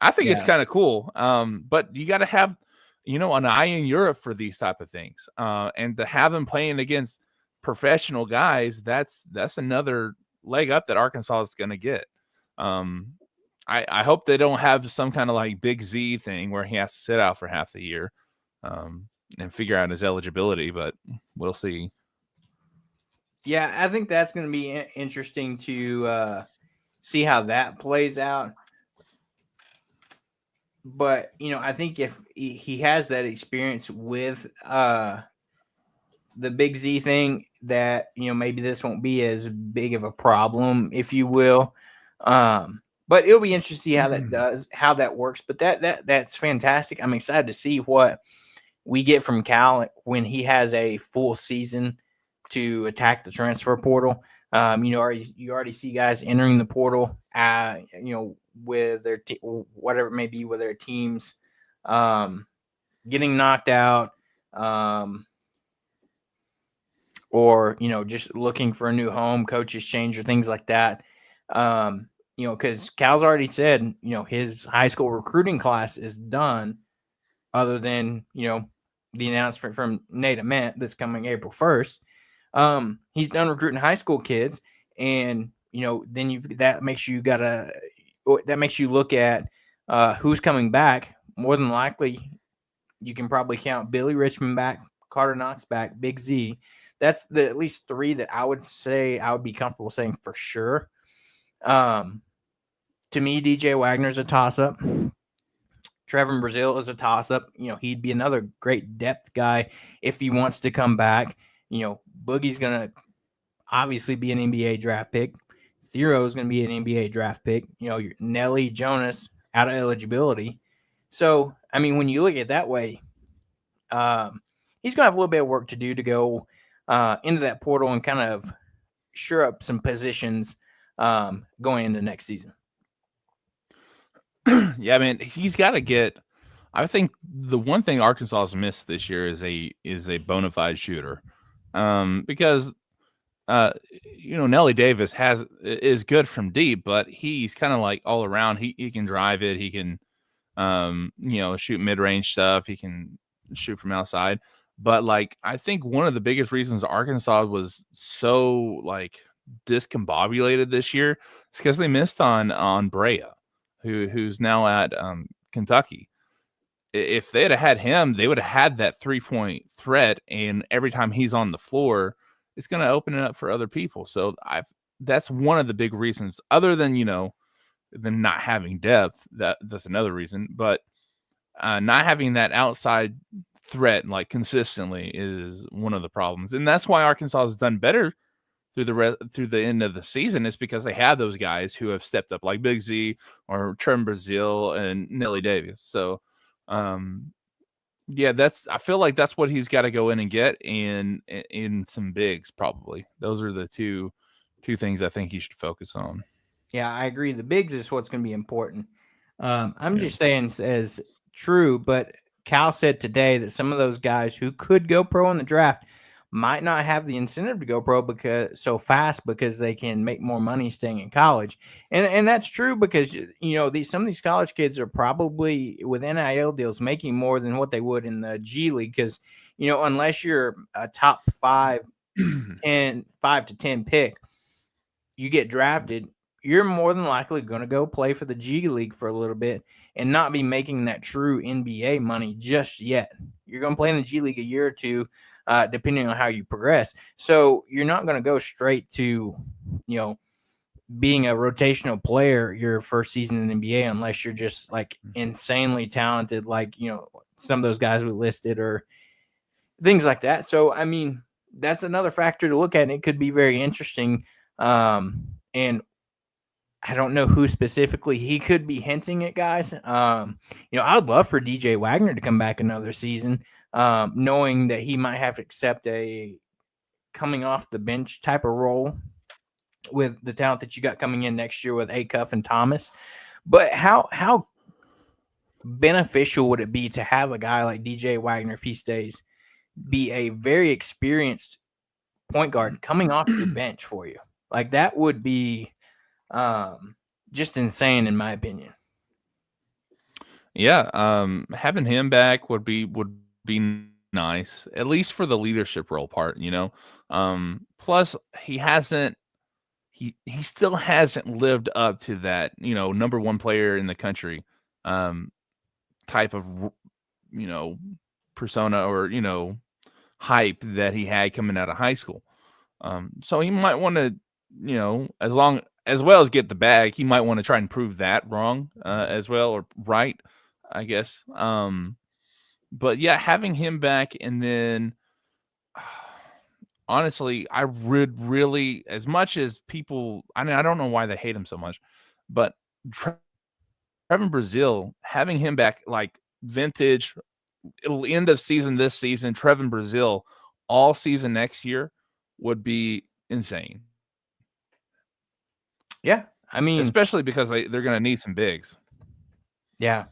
I think it's kind of cool. But you got to have, an eye in Europe for these type of things. And to have them playing against professional guys, that's another leg up that Arkansas is going to get. I hope they don't have some kind of like Big Z thing where he has to sit out for half the year and figure out his eligibility, but we'll see. Yeah, I think that's going to be interesting to see how that plays out. But, I think if he has that experience with the Big Z thing, that, maybe this won't be as big of a problem, if you will. But it'll be interesting to see how that works. But that's fantastic. I'm excited to see what we get from Cal when he has a full season to attack the transfer portal. You already see guys entering the portal, with their whatever it may be, with their teams getting knocked out, or just looking for a new home, coaches change or things like that. Because Cal's already said, his high school recruiting class is done, other than the announcement from Nate Ament that's coming April 1st. He's done recruiting high school kids, and then that makes you look at who's coming back. More than likely, you can probably count Billy Richmond back, Carter Knox back, Big Z. That's the at least 3 that I would say I would be comfortable saying for sure. To me, DJ Wagner's a toss-up. Trevor Brazil is a toss-up. He'd be another great depth guy if he wants to come back. Boogie's going to obviously be an NBA draft pick. Thero is going to be an NBA draft pick. Your Nelly Jonas out of eligibility. So, I mean, when you look at it that way, he's going to have a little bit of work to do to go into that portal and kind of shore up some positions going into next season. Yeah, man, he's got to get. I think the one thing Arkansas has missed this year is a bona fide shooter, because Nelly Davis is good from deep, but he's kind of like all around. He can drive it. He can, shoot mid range stuff. He can shoot from outside. But like, I think one of the biggest reasons Arkansas was so like discombobulated this year is because they missed on Brea, who's now at Kentucky. If they had him, they would have had that 3-point threat, and every time he's on the floor, it's going to open it up for other people. So that's one of the big reasons, other than them not having depth. That's another reason, but not having that outside threat like consistently is one of the problems, and that's why Arkansas has done better through the end of the season. Is because they have those guys who have stepped up, like Big Z or Trevin Brazile and Nelly Davis. So. Yeah, I feel like that's what he's got to go in and get in some bigs probably. Those are the two things I think he should focus on. Yeah, I agree. The bigs is what's going to be important. I'm just saying as true, but Cal said today that some of those guys who could go pro in the draft might not have the incentive to go pro because they can make more money staying in college. And that's true because some of these college kids are probably with NIL deals making more than what they would in the G League because unless you're a top 5 to 10 pick, you get drafted, you're more than likely going to go play for the G League for a little bit and not be making that true NBA money just yet. You're going to play in the G League a year or two, depending on how you progress. So you're not going to go straight to, being a rotational player your first season in the NBA unless you're just like insanely talented, like, some of those guys we listed or things like that. So, I mean, that's another factor to look at, and it could be very interesting. And I don't know who specifically he could be hinting at, guys. I would love for DJ Wagner to come back another season, knowing that he might have to accept a coming off the bench type of role with the talent that you got coming in next year with Acuff and Thomas. But how beneficial would it be to have a guy like DJ Wagner, if he stays, be a very experienced point guard coming off your bench for you? Like, that would be just insane in my opinion. Yeah, having him back would be nice, at least for the leadership role part, Plus he still hasn't lived up to that, number one player in the country type of persona or hype that he had coming out of high school. So he might want to, as well as get the bag, he might want to try and prove that wrong as well, or right, I guess. But yeah, having him back, and then honestly, I would really, as much as people, I mean, I don't know why they hate him so much, but Trevin Brazile, having him back, like vintage, end of season this season, Trevin Brazile all season next year would be insane. Yeah, I mean, especially because they're going to need some bigs. Yeah.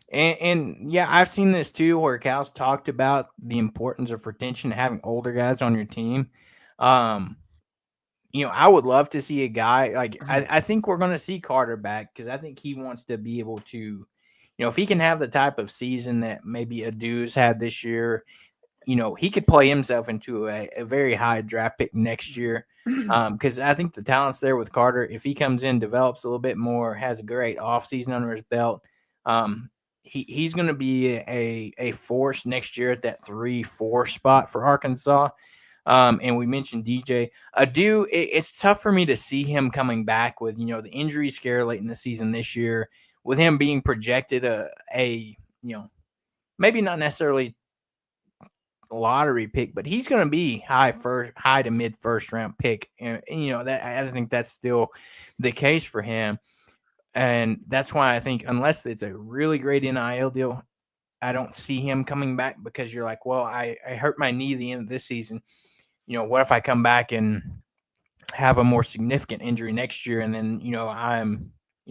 And yeah, I've seen this too, where Cal's talked about the importance of retention, having older guys on your team. I would love to see a guy like, I think we're going to see Carter back because I think he wants to be able to, if he can have the type of season that maybe Adu's had this year, he could play himself into a very high draft pick next year. Because I think the talent's there with Carter. If he comes in, develops a little bit more, has a great offseason under his belt, he's going to be a force next year at that 3-4 spot for Arkansas. And we mentioned DJ. Adu, it's tough for me to see him coming back with, the injury scare late in the season this year, with him being projected maybe not necessarily lottery pick, but he's going to be high to mid first round pick. And that I think that's still the case for him. And that's why I think unless it's a really great NIL deal, I don't see him coming back, because you're like, well, I hurt my knee at the end of this season. What if I come back and have a more significant injury next year, and then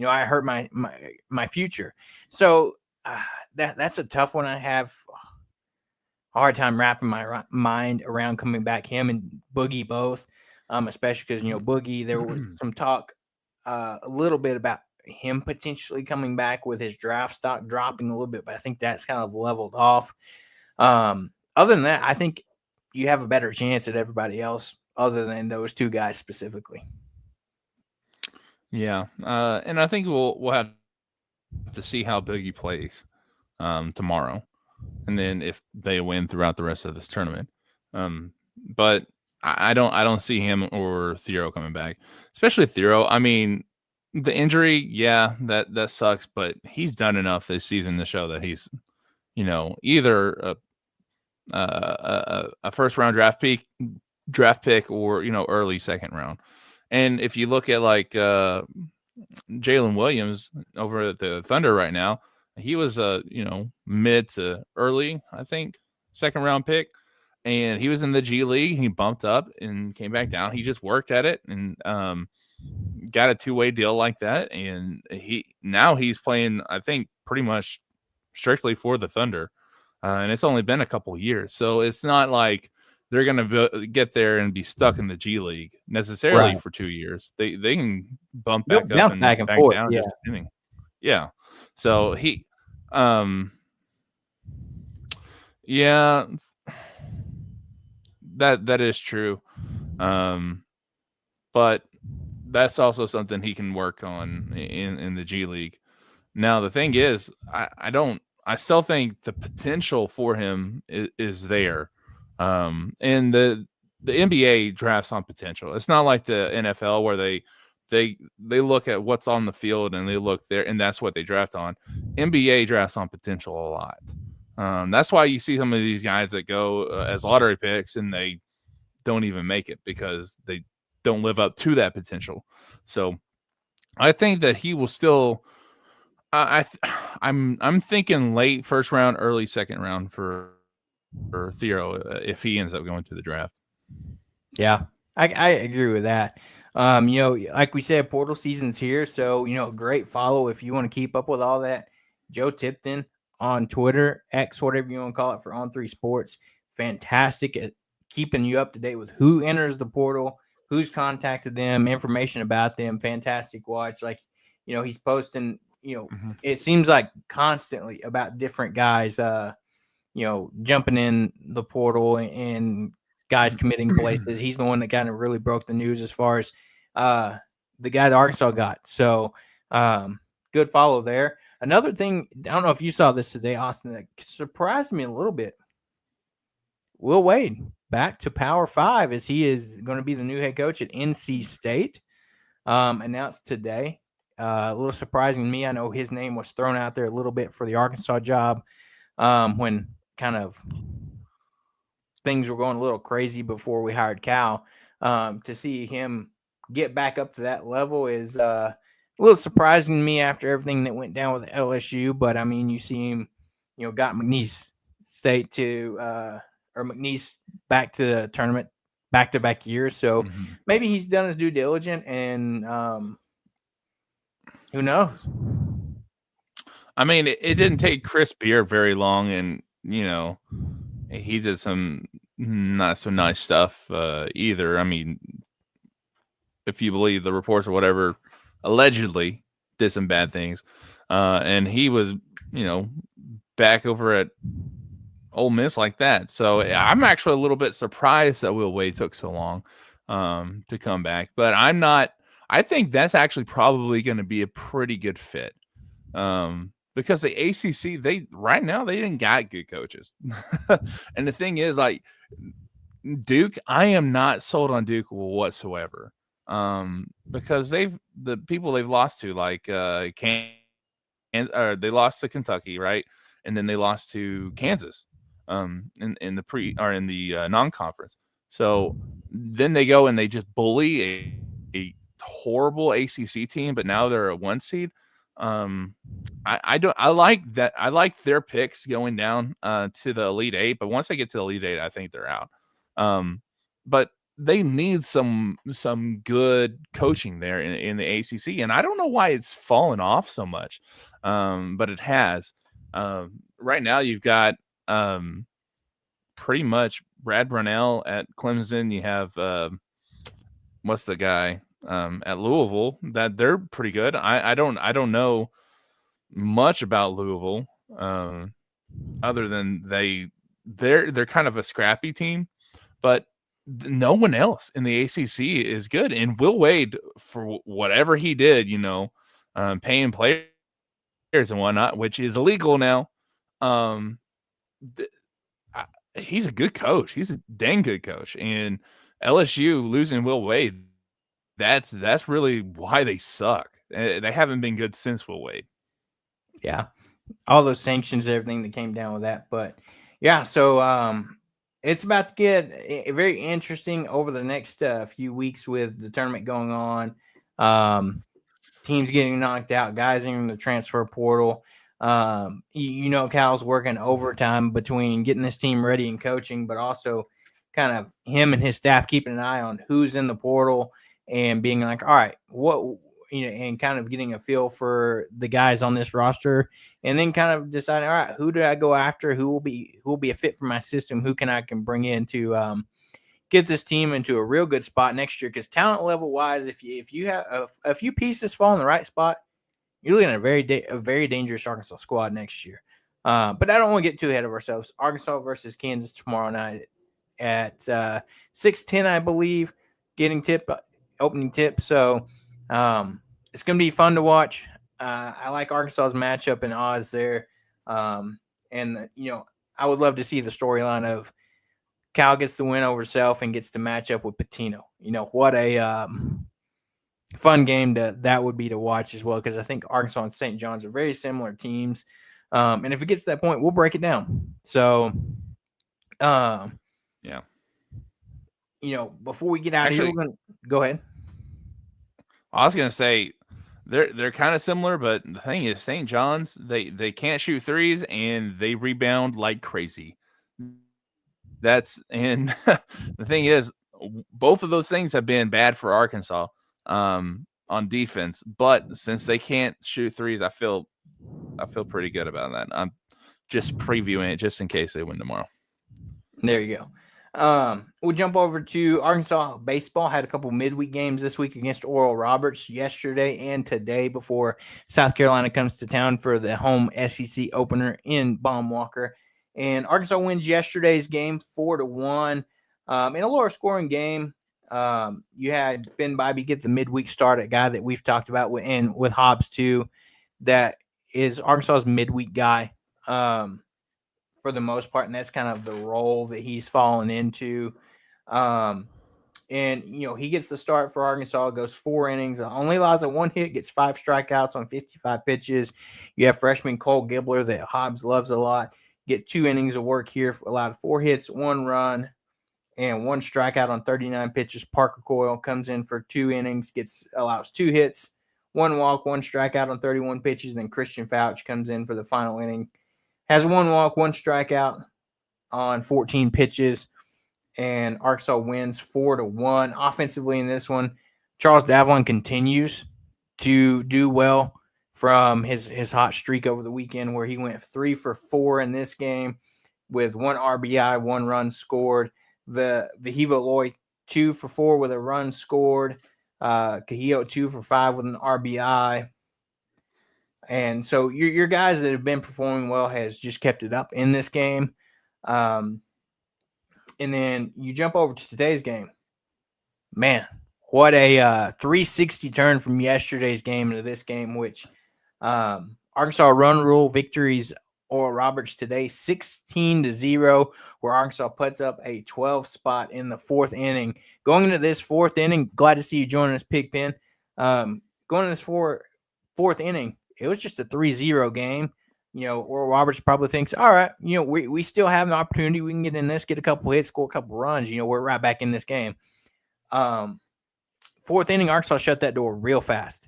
I hurt my future. So that's a tough one. I have a hard time wrapping my mind around coming back, him and Boogie both. especially because, Boogie, there was some talk a little bit about him potentially coming back with his draft stock dropping a little bit, but I think that's kind of leveled off. Other than that, I think you have a better chance at everybody else other than those two guys specifically. Yeah, and I think we'll have to see how Boogie plays tomorrow, and then if they win throughout the rest of this tournament. But I don't see him or Theo coming back, especially Theo. I mean, the injury, yeah, that sucks, but he's done enough this season to show that he's, either a first round draft pick or early second round. And if you look at like Jalen Williams over at the Thunder right now, he was a mid to early, I think, second round pick, and he was in the G League. He bumped up and came back down. He just worked at it and got a 2-way deal like that, and he's playing, I think, pretty much strictly for the Thunder, and it's only been a couple years, so it's not like they're going to get there and be stuck in the G League necessarily for 2 years. They can bump back up and back forth, down yeah. just depending. Yeah. So yeah, that is true. But that's also something he can work on in the G League. Now the thing is, I still think the potential for him is there. And the NBA drafts on potential. It's not like the NFL where they look at what's on the field and they look there and that's what they draft on. NBA drafts on potential a lot. That's why you see some of these guys that go as lottery picks and they don't even make it because they don't live up to that potential. So I think that he will still. I'm thinking late first round, early second round for Theo if he ends up going to the draft. Yeah, I agree with that. Like we said, portal season's here, so great follow if you want to keep up with all that. Joe Tipton on Twitter, X, whatever you want to call it, for On3 Sports. Fantastic at keeping you up to date with who enters the portal, who's contacted them, information about them. Fantastic watch. Like, he's posting, it seems like constantly about different guys, jumping in the portal and guys committing places. He's the one that kind of really broke the news as far as the guy that Arkansas got. So good follow there. Another thing, I don't know if you saw this today, Austin, that surprised me a little bit. Will Wade back to Power 5 as he is going to be the new head coach at NC State. Announced today. A little surprising to me. I know his name was thrown out there a little bit for the Arkansas job when kind of things were going a little crazy before we hired Cal. To see him get back up to that level is a little surprising to me after everything that went down with LSU. But, I mean, you see him, got McNeese State or McNeese back to the tournament back-to-back years. So maybe he's done his due diligence and who knows? I mean, it didn't take Chris Beer very long, and he did some not so nice stuff either. I mean, if you believe the reports or whatever, allegedly did some bad things, and he was back over at Ole Miss like that. So I'm actually a little bit surprised that Will Wade took so long to come back, but I'm not. I think that's actually probably going to be a pretty good fit because the ACC, right now they didn't got good coaches. And the thing is, like Duke, I am not sold on Duke whatsoever because the people they've lost to, like they lost to Kentucky, right? And then they lost to Kansas in the non-conference. So then they go and they just bully a horrible ACC team, but now they're a 1 seed. I like that. I like their picks going down to the Elite Eight, but once they get to the Elite Eight, I think they're out. But they need some good coaching there in the ACC, and I don't know why it's fallen off so much, but it has. Right now, you've got pretty much Brad Brownell at Clemson. You have what's the guy at Louisville, that they're pretty good. I don't know much about Louisville other than they're kind of a scrappy team, but no one else in the ACC is good. And Will Wade, for whatever he did, paying players and whatnot, which is illegal now. He's a good coach. He's a dang good coach. And LSU losing Will Wade, that's really why they suck. They haven't been good since Will Wade. Yeah, all those sanctions, everything that came down with that. But yeah, so it's about to get very interesting over the next few weeks with the tournament going on. Teams getting knocked out, guys in the transfer portal. Cal's working overtime between getting this team ready and coaching, but also kind of him and his staff keeping an eye on who's in the portal and being like, all right, and kind of getting a feel for the guys on this roster, and then kind of deciding, all right, who do I go after? Who will be a fit for my system? Who can bring in to get this team into a real good spot next year? Because talent level wise, if you have a few pieces fall in the right spot, you're looking at a very dangerous Arkansas squad next year. But I don't want to get too ahead of ourselves. Arkansas versus Kansas tomorrow night at 6:10, I believe, opening tip. So it's going to be fun to watch. I like Arkansas's matchup and odds there. I would love to see the storyline of Cal gets the win over Self and gets to match up with Patino. What a fun game that would be to watch as well, because I think Arkansas and St. John's are very similar teams. And if it gets to that point, we'll break it down. So, yeah. Before we get out of here, go ahead. I was going to say they're kind of similar, but the thing is, St. John's, they can't shoot threes and they rebound like crazy. And the thing is, both of those things have been bad for Arkansas on defense, but since they can't shoot threes, I feel pretty good about that. I'm just previewing it just in case they win tomorrow. There you go. We'll jump over to Arkansas baseball. Had a couple midweek games this week against Oral Roberts yesterday and today before South Carolina comes to town for the home SEC opener in Baum-Walker. And Arkansas wins yesterday's game 4-1. In a lower scoring game, you had Ben Bybee get the midweek start, a guy that we've talked about with Hawgs too, that is Arkansas's midweek guy. For the most part, and that's kind of the role that he's fallen into. He gets the start for Arkansas, goes 4 innings, only allows a 1 hit, gets 5 strikeouts on 55 pitches. You have freshman Cole Gibbler that Hobbs loves a lot. Get 2 innings of work here, allowed 4 hits, 1 run, and 1 strikeout on 39 pitches. Parker Coyle comes in for 2 innings, allows 2 hits, 1 walk, 1 strikeout on 31 pitches. Then Christian Fouch comes in for the final inning, has 1 walk, 1 strikeout on 14 pitches, and Arkansas wins 4-1. Offensively in this one, Charles Davlin continues to do well from his hot streak over the weekend, where he went 3 for 4 in this game with 1 RBI, 1 run scored. Vahiva Loy 2 for 4 with a run scored. Cahillo 2 for 5 with an RBI. And so your guys that have been performing well has just kept it up in this game. And then you jump over to today's game. Man, what a 360 turn from yesterday's game into this game, which Arkansas run rule victories Oral Roberts today 16-0, where Arkansas puts up a 12 spot in the 4th inning. Going into this 4th inning, glad to see you joining us, Pigpen. Going into this 4th inning, it was just a 3-0 game. Oral Roberts probably thinks, all right, we still have an opportunity. We can get in this, get a couple hits, score a couple runs. We're right back in this game. 4th inning, Arkansas shut that door real fast.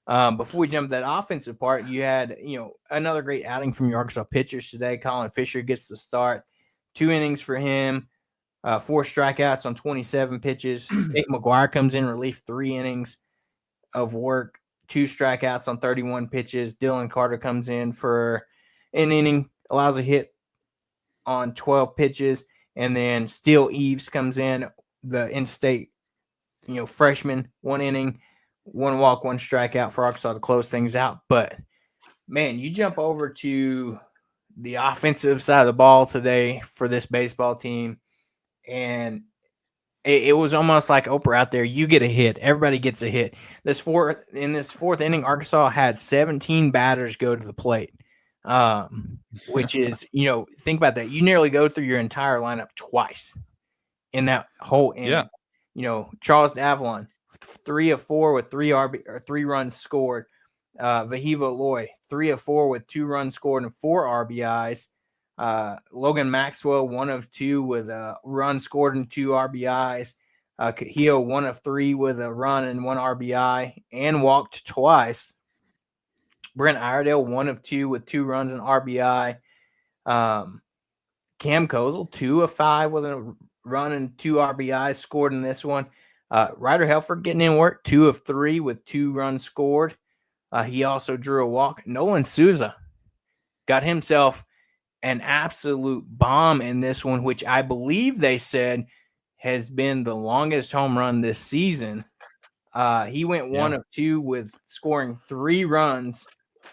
Before we jump to that offensive part, you had, another great outing from your Arkansas pitchers today. Colin Fisher gets the start. 2 innings for him, 4 strikeouts on 27 pitches. Tate McGuire comes in relief, 3 innings of work, 2 strikeouts on 31 pitches. Dylan Carter comes in for an inning, allows a hit on 12 pitches. And then Steele Eves comes in, the in-state freshman, 1 inning, 1 walk, 1 strikeout for Arkansas to close things out. But man, you jump over to the offensive side of the ball today for this baseball team, and it was almost like Oprah out there. You get a hit, everybody gets a hit. In this fourth inning, Arkansas had 17 batters go to the plate, which is think about that. You nearly go through your entire lineup twice in that whole inning. Yeah. Charles Avalon, 3 of 4 with 3 runs scored. Vahiva Loy, 3 of 4 with 2 runs scored and 4 RBIs. Logan Maxwell, 1 of 2 with a run scored and 2 RBIs. Cahillo, 1 of 3 with a run and 1 RBI and walked twice. Brent Iredale, 1 of 2 with 2 runs and RBI. Cam Kozel, 2 of 5 with a run and 2 RBIs scored in this one. Ryder Helford getting in work, 2 of 3 with 2 runs scored. He also drew a walk. Nolan Souza got himself an absolute bomb in this one, which I believe they said has been the longest home run this season. He went 1 of 2 with scoring 3 runs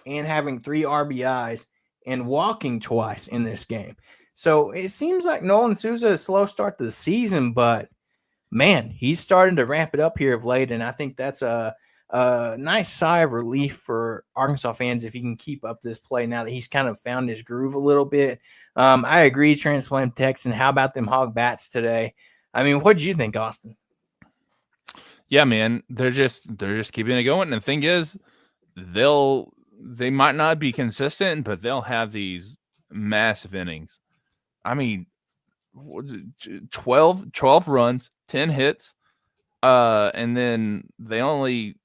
and having 3 RBIs and walking twice in this game. So it seems like Nolan Souza is a slow start to the season, but man, he's starting to ramp it up here of late, and I think that's a nice sigh of relief for Arkansas fans if he can keep up this play now that he's kind of found his groove a little bit. I agree, transplant Texan. How about them Hog bats today? I mean, what did you think, Austin? Yeah, man, they're just keeping it going. And the thing is, they might not be consistent, but they'll have these massive innings. I mean, 12 runs, 10 hits, and then they only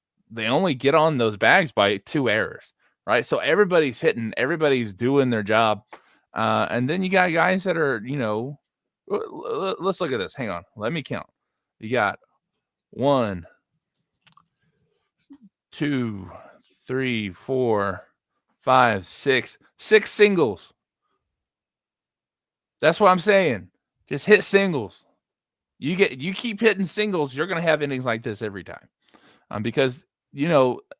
get on those bags by 2 errors, right? So everybody's hitting, everybody's doing their job, and then you got guys that are, let's look at this. Hang on, let me count. You got 1, 2, 3, 4, 5, 6 singles. That's what I'm saying. Just hit singles. You keep hitting singles, you're going to have innings like this every time. Because,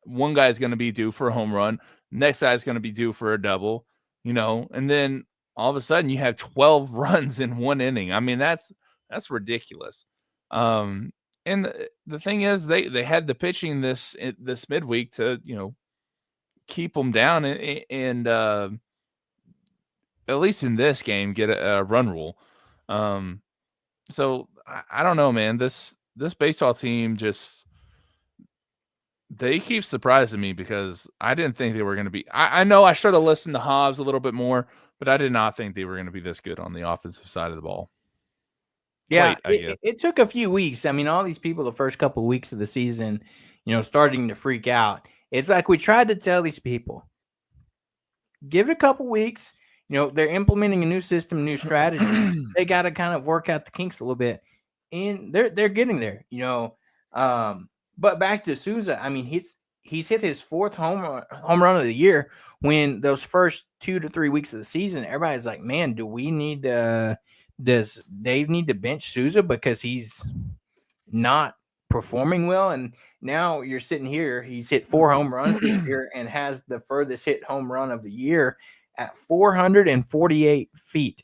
one guy's going to be due for a home run. Next guy's going to be due for a double, and then all of a sudden you have 12 runs in 1 inning. I mean, that's ridiculous. And the thing is, they had the pitching this midweek to, keep them down and at least in this game, get a run rule. So I don't know, man. This baseball team they keep surprising me because I didn't think they were going to be. I know I should have listened to Hawgs a little bit more, but I did not think they were going to be this good on the offensive side of the ball. Yeah, it took a few weeks. I mean, all these people the first couple of weeks of the season, starting to freak out. It's like we tried to tell these people, give it a couple weeks. They're implementing a new system, new strategy. They got to kind of work out the kinks a little bit, and they're getting there. But back to Souza, I mean, he's hit his 4th home run of the year. When those first 2 to 3 weeks of the season, everybody's like, man, does Dave need to bench Souza because he's not performing well? And now you're sitting here. He's hit 4 home runs this year and has the furthest hit home run of the year at 448 feet,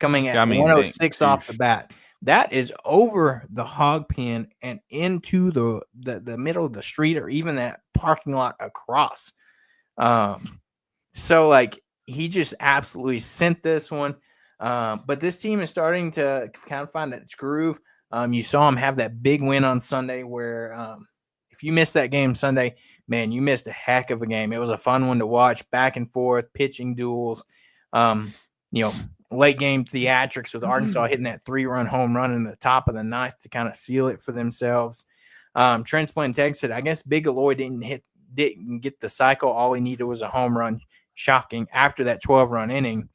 coming at 106 off the bat. That is over the hog pen and into the middle of the street or even that parking lot across. So like he just absolutely sent this one. But this team is starting to kind of find its groove. You saw him have that big win on Sunday where if you missed that game Sunday, man, you missed a heck of a game. It was a fun one to watch, back and forth, pitching duels, late game theatrics with Arkansas hitting that 3-run home run in the top of the 9th to kind of seal it for themselves. Transplant Texas, I guess Big Aloy didn't get the cycle. All he needed was a home run. Shocking after that 12-run inning.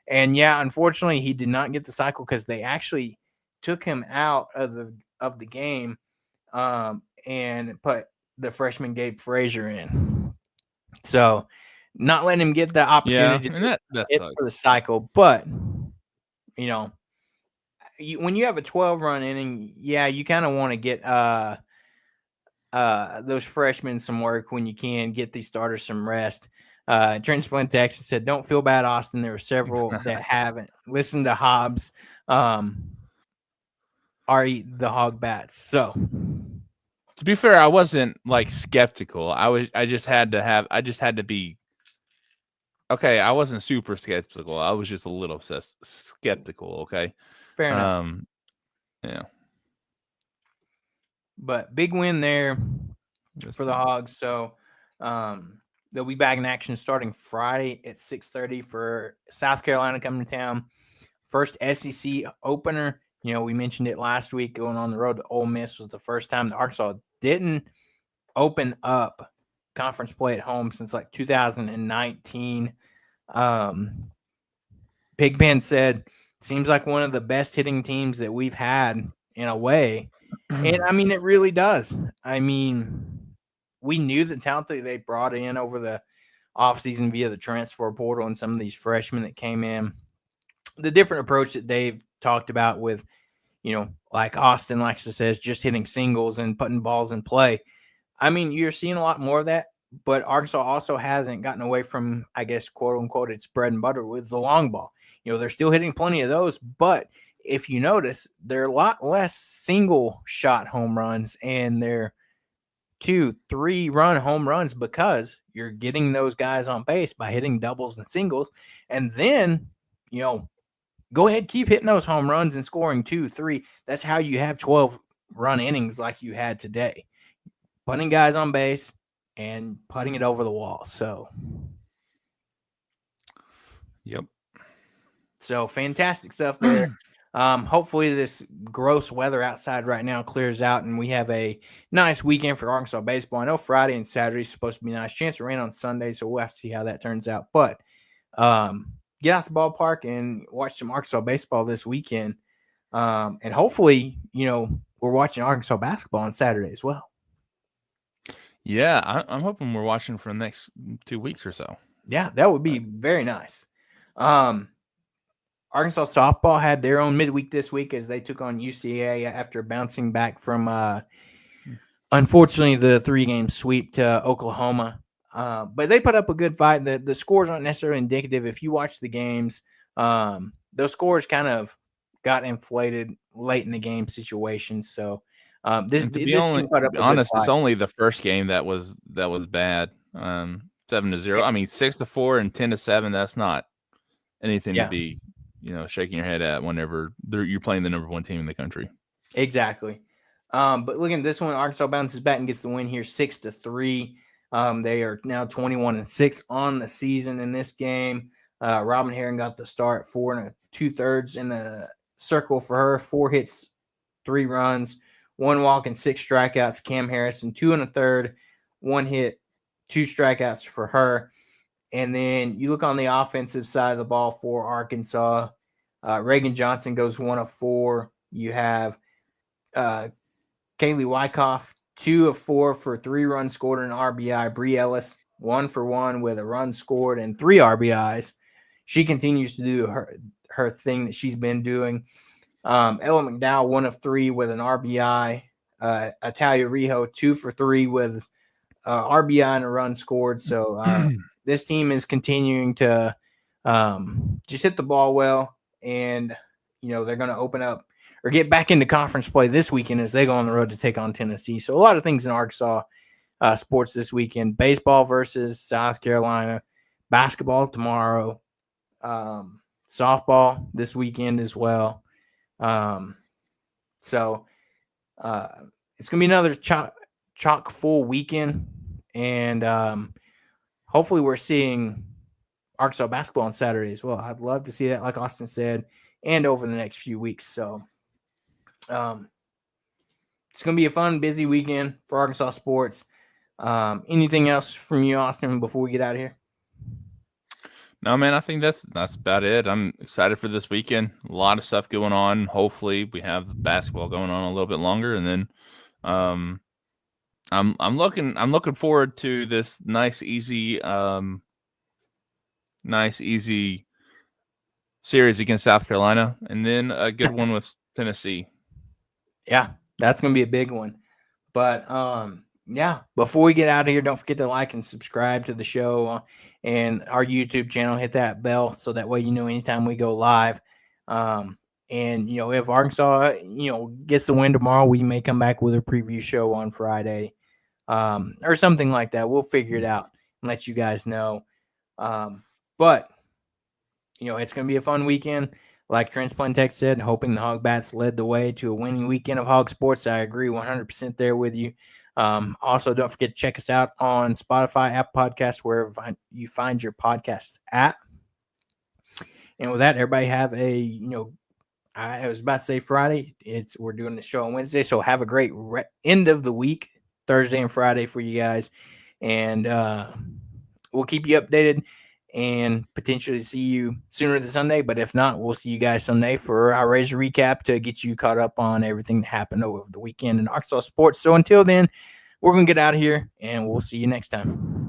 And yeah, unfortunately, he did not get the cycle because they actually took him out of the game and put the freshman Gabe Frazier in. So not letting him get the opportunity to hit for the cycle. But, when you have a 12-run inning, yeah, you kind of want to get those freshmen some work when you can, get these starters some rest. Trent Splint Texas said, "Don't feel bad, Austin. There are several that haven't listened to Hobbs. Are the Hog bats." So, to be fair, I wasn't like skeptical. I just had to be okay. I wasn't super skeptical. I was just a little skeptical. Okay. fair enough. Yeah. But big win there for the Hogs. So they'll be back in action starting Friday at 6:30 for South Carolina coming to town. First SEC opener. We mentioned it last week. Going on the road to Ole Miss was the first time that Arkansas didn't open up conference play at home since like 2019. Big Ben said, "Seems like one of the best hitting teams that we've had in a way." And I mean, it really does. I mean, we knew the talent that they brought in over the offseason via the transfer portal and some of these freshmen that came in. The different approach that they've talked about with, like Austin likes to say, just hitting singles and putting balls in play. I mean, you're seeing a lot more of that, but Arkansas also hasn't gotten away from, I guess, quote unquote, its bread and butter with the long ball. They're still hitting plenty of those, but if you notice, they're a lot less single shot home runs and they're 2-3 run home runs because you're getting those guys on base by hitting doubles and singles. And then, go ahead, keep hitting those home runs and scoring 2-3. That's how you have 12 run innings like you had today. Putting guys on base and putting it over the wall. So, yep. So fantastic stuff there. Hopefully this gross weather outside right now clears out and we have a nice weekend for Arkansas baseball. I know Friday and Saturday is supposed to be nice. Chance of rain on Sunday, so we'll have to see how that turns out. But get out the ballpark and watch some Arkansas baseball this weekend. And hopefully, we're watching Arkansas basketball on Saturday as well. Yeah, I'm hoping we're watching for the next 2 weeks or so. Yeah, that would be very nice. Arkansas softball had their own midweek this week as they took on UCA after bouncing back from, unfortunately, the 3-game sweep to Oklahoma. But they put up a good fight. The scores aren't necessarily indicative. If you watch the games, those scores kind of got inflated late in the game situation. So this team put up a honest, good fight. it's only the first game that was bad. 7-0. I mean, 6-4 and 10-7. That's not anything to be, shaking your head at whenever you're playing the number one team in the country. Exactly. But looking at this one, Arkansas bounces back and gets the win here, 6-3. They are now 21-6 on the season in this game. Robin Herring got the start, 4 2/3 in the circle for her, 4 hits, 3 runs, 1 walk, and 6 strikeouts. Cam Harrison, 2 1/3, 1 hit, 2 strikeouts for her. And then you look on the offensive side of the ball for Arkansas. Reagan Johnson goes 1 of 4. You have Kaylee Wyckoff, 2 of 4 for 3 runs scored and an RBI. Bree Ellis, 1 for 1 with a run scored and 3 RBIs. She continues to do her thing that she's been doing. Ella McDowell, 1 of 3 with an RBI. Italia Rijo, 2 for 3 with RBI and a run scored. So this team is continuing to just hit the ball well, and they're going to open up or get back into conference play this weekend as they go on the road to take on Tennessee. So a lot of things in Arkansas sports this weekend: baseball versus South Carolina, basketball tomorrow, softball this weekend as well. So it's going to be another chock full weekend, and hopefully we're seeing Arkansas basketball on Saturday as well. I'd love to see that, like Austin said, and over the next few weeks. So it's going to be a fun, busy weekend for Arkansas sports. Anything else from you, Austin, before we get out of here? No, man, I think that's about it. I'm excited for this weekend. A lot of stuff going on. Hopefully we have the basketball going on a little bit longer, and then I'm looking forward to this nice easy series against South Carolina, and then a good one with Tennessee. Yeah, that's going to be a big one. But yeah, before we get out of here, don't forget to like and subscribe to the show and our YouTube channel. Hit that bell so that way you know anytime we go live. And if Arkansas gets the win tomorrow, we may come back with a preview show on Friday, or something like that. We'll figure it out and let you guys know. But it's going to be a fun weekend. Like Transplant Tech said, hoping the Hog Bats led the way to a winning weekend of Hog Sports. I agree 100% there with you. Also, don't forget to check us out on Spotify, Apple Podcasts, wherever you find your podcasts at. And with that, everybody have a, I was about to say Friday. We're doing the show on Wednesday, so have a great end of the week, Thursday and Friday for you guys. And we'll keep you updated and potentially see you sooner than Sunday. But if not, we'll see you guys Sunday for our Razor recap to get you caught up on everything that happened over the weekend in Arkansas sports. So until then, we're going to get out of here, and we'll see you next time.